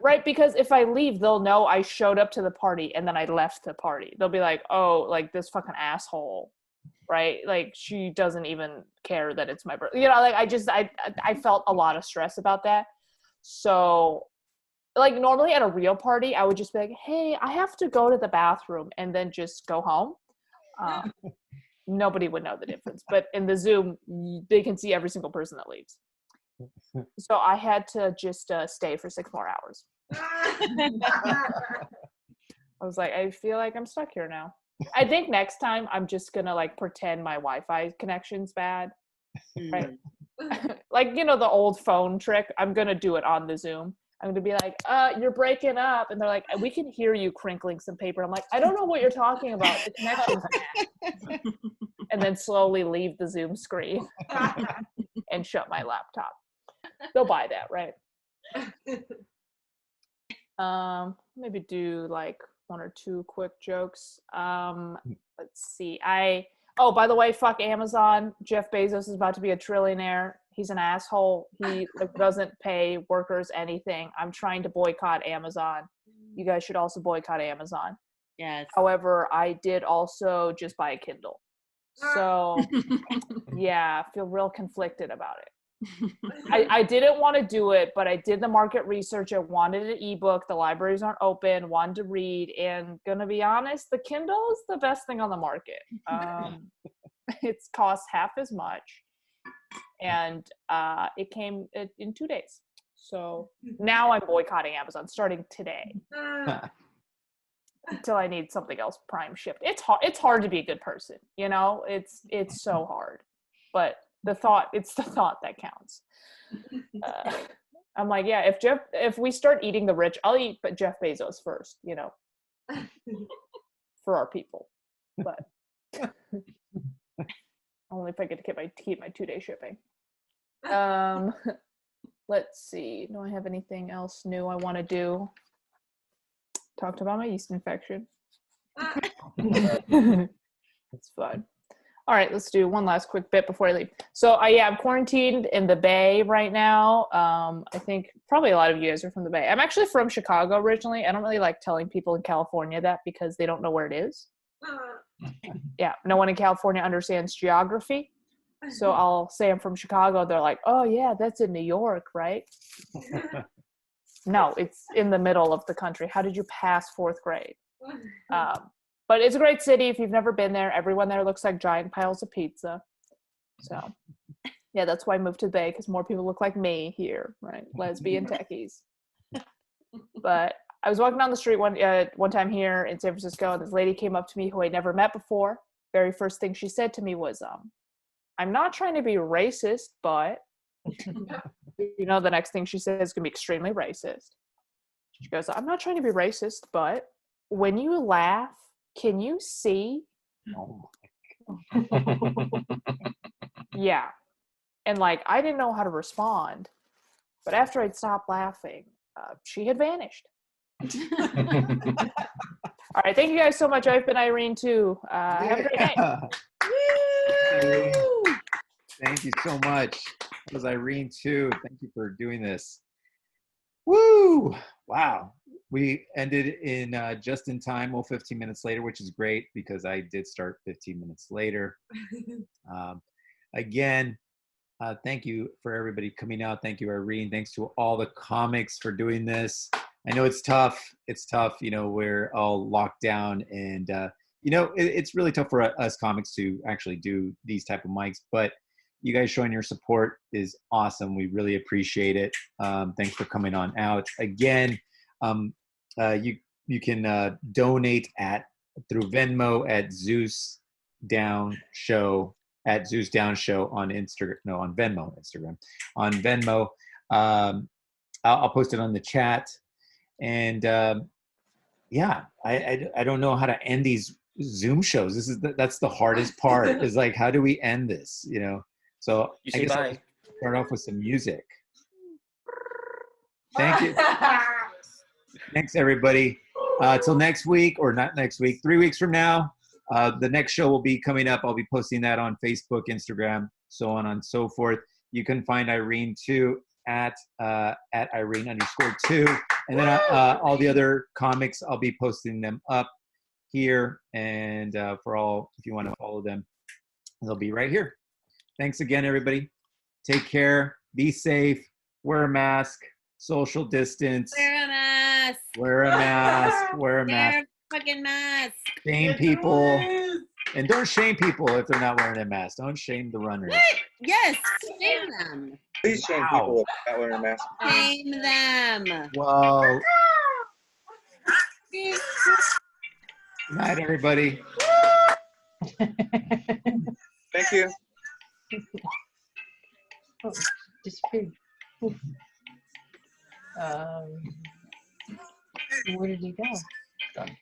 Right? Because if I leave, they'll know I showed up to the party and then I left the party. They'll be like, oh, like this fucking asshole. Right? Like she doesn't even care that it's my birthday. You know, like I felt a lot of stress about that. So like normally at a real party, I would just be like, hey, I have to go to the bathroom and then just go home. Nobody would know the difference. But in the Zoom, they can see every single person that leaves. So I had to just stay for 6 more hours. I was like, I feel like I'm stuck here now. I think next time I'm just going to like pretend my Wi-Fi connection's bad. Right? Like, you know, the old phone trick. I'm going to do it on the Zoom. I'm going to be like, you're breaking up. And they're like, we can hear you crinkling some paper. I'm like, I don't know what you're talking about. The connection's bad. And then slowly leave the Zoom screen and shut my laptop. They'll buy that, right? Maybe do like 1 or 2 quick jokes. Let's see. Oh, by the way, fuck Amazon. Jeff Bezos is about to be a trillionaire. He's an asshole. He doesn't pay workers anything. I'm trying to boycott Amazon. You guys should also boycott Amazon. Yes. However, I did also just buy a Kindle. So, yeah, I feel real conflicted about it. I didn't want to do it, but I did the market research. I wanted an ebook. The libraries aren't open. Wanted to read. And gonna be honest, the Kindle is the best thing on the market. It's cost half as much. And it came in 2 days. So now I'm boycotting Amazon starting today. Until I need something else prime shipped. It's hard to be a good person, you know? It's so hard. But it's the thought that counts. I'm like, yeah, if we start eating the rich, I'll eat Jeff Bezos first, you know, for our people. But only if I get to keep my 2-day shipping. Let's see. Do I have anything else new I want to do? Talked about my yeast infection. It's fun. All right, let's do one last quick bit before I leave. So I'm quarantined in the Bay right now. I think probably a lot of you guys are from the Bay. I'm actually from Chicago originally. I don't really like telling people in California that because they don't know where it is. Yeah, no one in California understands geography. So I'll say I'm from Chicago. They're like, oh yeah, that's in New York, right? No, it's in the middle of the country. How did you pass 4th grade? But it's a great city. If you've never been there, everyone there looks like giant piles of pizza. So, yeah, that's why I moved to the Bay, because more people look like me here, right? Lesbian techies. But I was walking down the street one time here in San Francisco, and this lady came up to me who I'd never met before. Very first thing she said to me was, I'm not trying to be racist, but... You know, the next thing she says is going to be extremely racist. She goes, I'm not trying to be racist, but when you laugh, can you see? Oh Yeah. And like, I didn't know how to respond. But after I'd stopped laughing, she had vanished. All right. Thank you guys so much. I've been Irene too. Have a great day. Thank Thank you so much. That was Irene too. Thank you for doing this. Woo! Wow. We ended in just in time, well, 15 minutes later, which is great because I did start 15 minutes later. Again, thank you for everybody coming out. Thank you, Irene. Thanks to all the comics for doing this. I know it's tough. It's tough. You know, we're all locked down and, you know, it's really tough for us comics to actually do these type of mics, but you guys showing your support is awesome. We really appreciate it. Thanks for coming on out. Again, you can donate through Venmo at Zeus Down Show, at Zeus Down Show on Instagram. No, on Venmo, Instagram. On Venmo. I'll post it on the chat. And yeah, I don't know how to end these Zoom shows. That's the hardest part is like, how do we end this, you know? So You I say guess bye. I'll start off with some music. Thank you. Thanks, everybody. Till next week, or not next week, 3 weeks from now, the next show will be coming up. I'll be posting that on Facebook, Instagram, so on and so forth. You can find Irene too at Irene_2. And then all the other comics, I'll be posting them up here. And for all, if you want to follow them, they'll be right here. Thanks again, everybody. Take care. Be safe. Wear a mask. Social distance. Wear a mask. Wear a mask. Wear a mask. Wear a fucking mask. Shame people. And don't shame people if they're not wearing a mask. Don't shame the runners. What? Yes, shame them. Please shame people if they're not wearing a mask. Shame them. Well, good night, everybody. Thank you. Oh, disappeared. Oof. Where did he go? Done.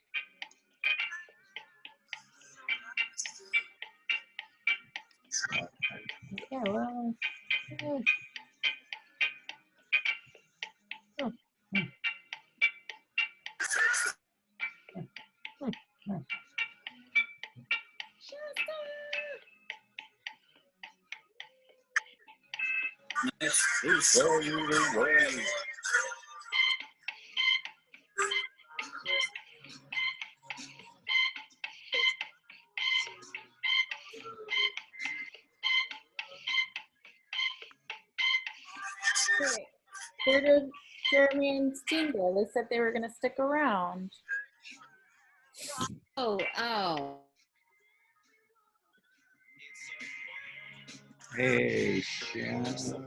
Yeah, well. Oh. Show you the way. Wait, where did Jeremy and Steen go? They said they were going to stick around. Oh. Hey, Shasta.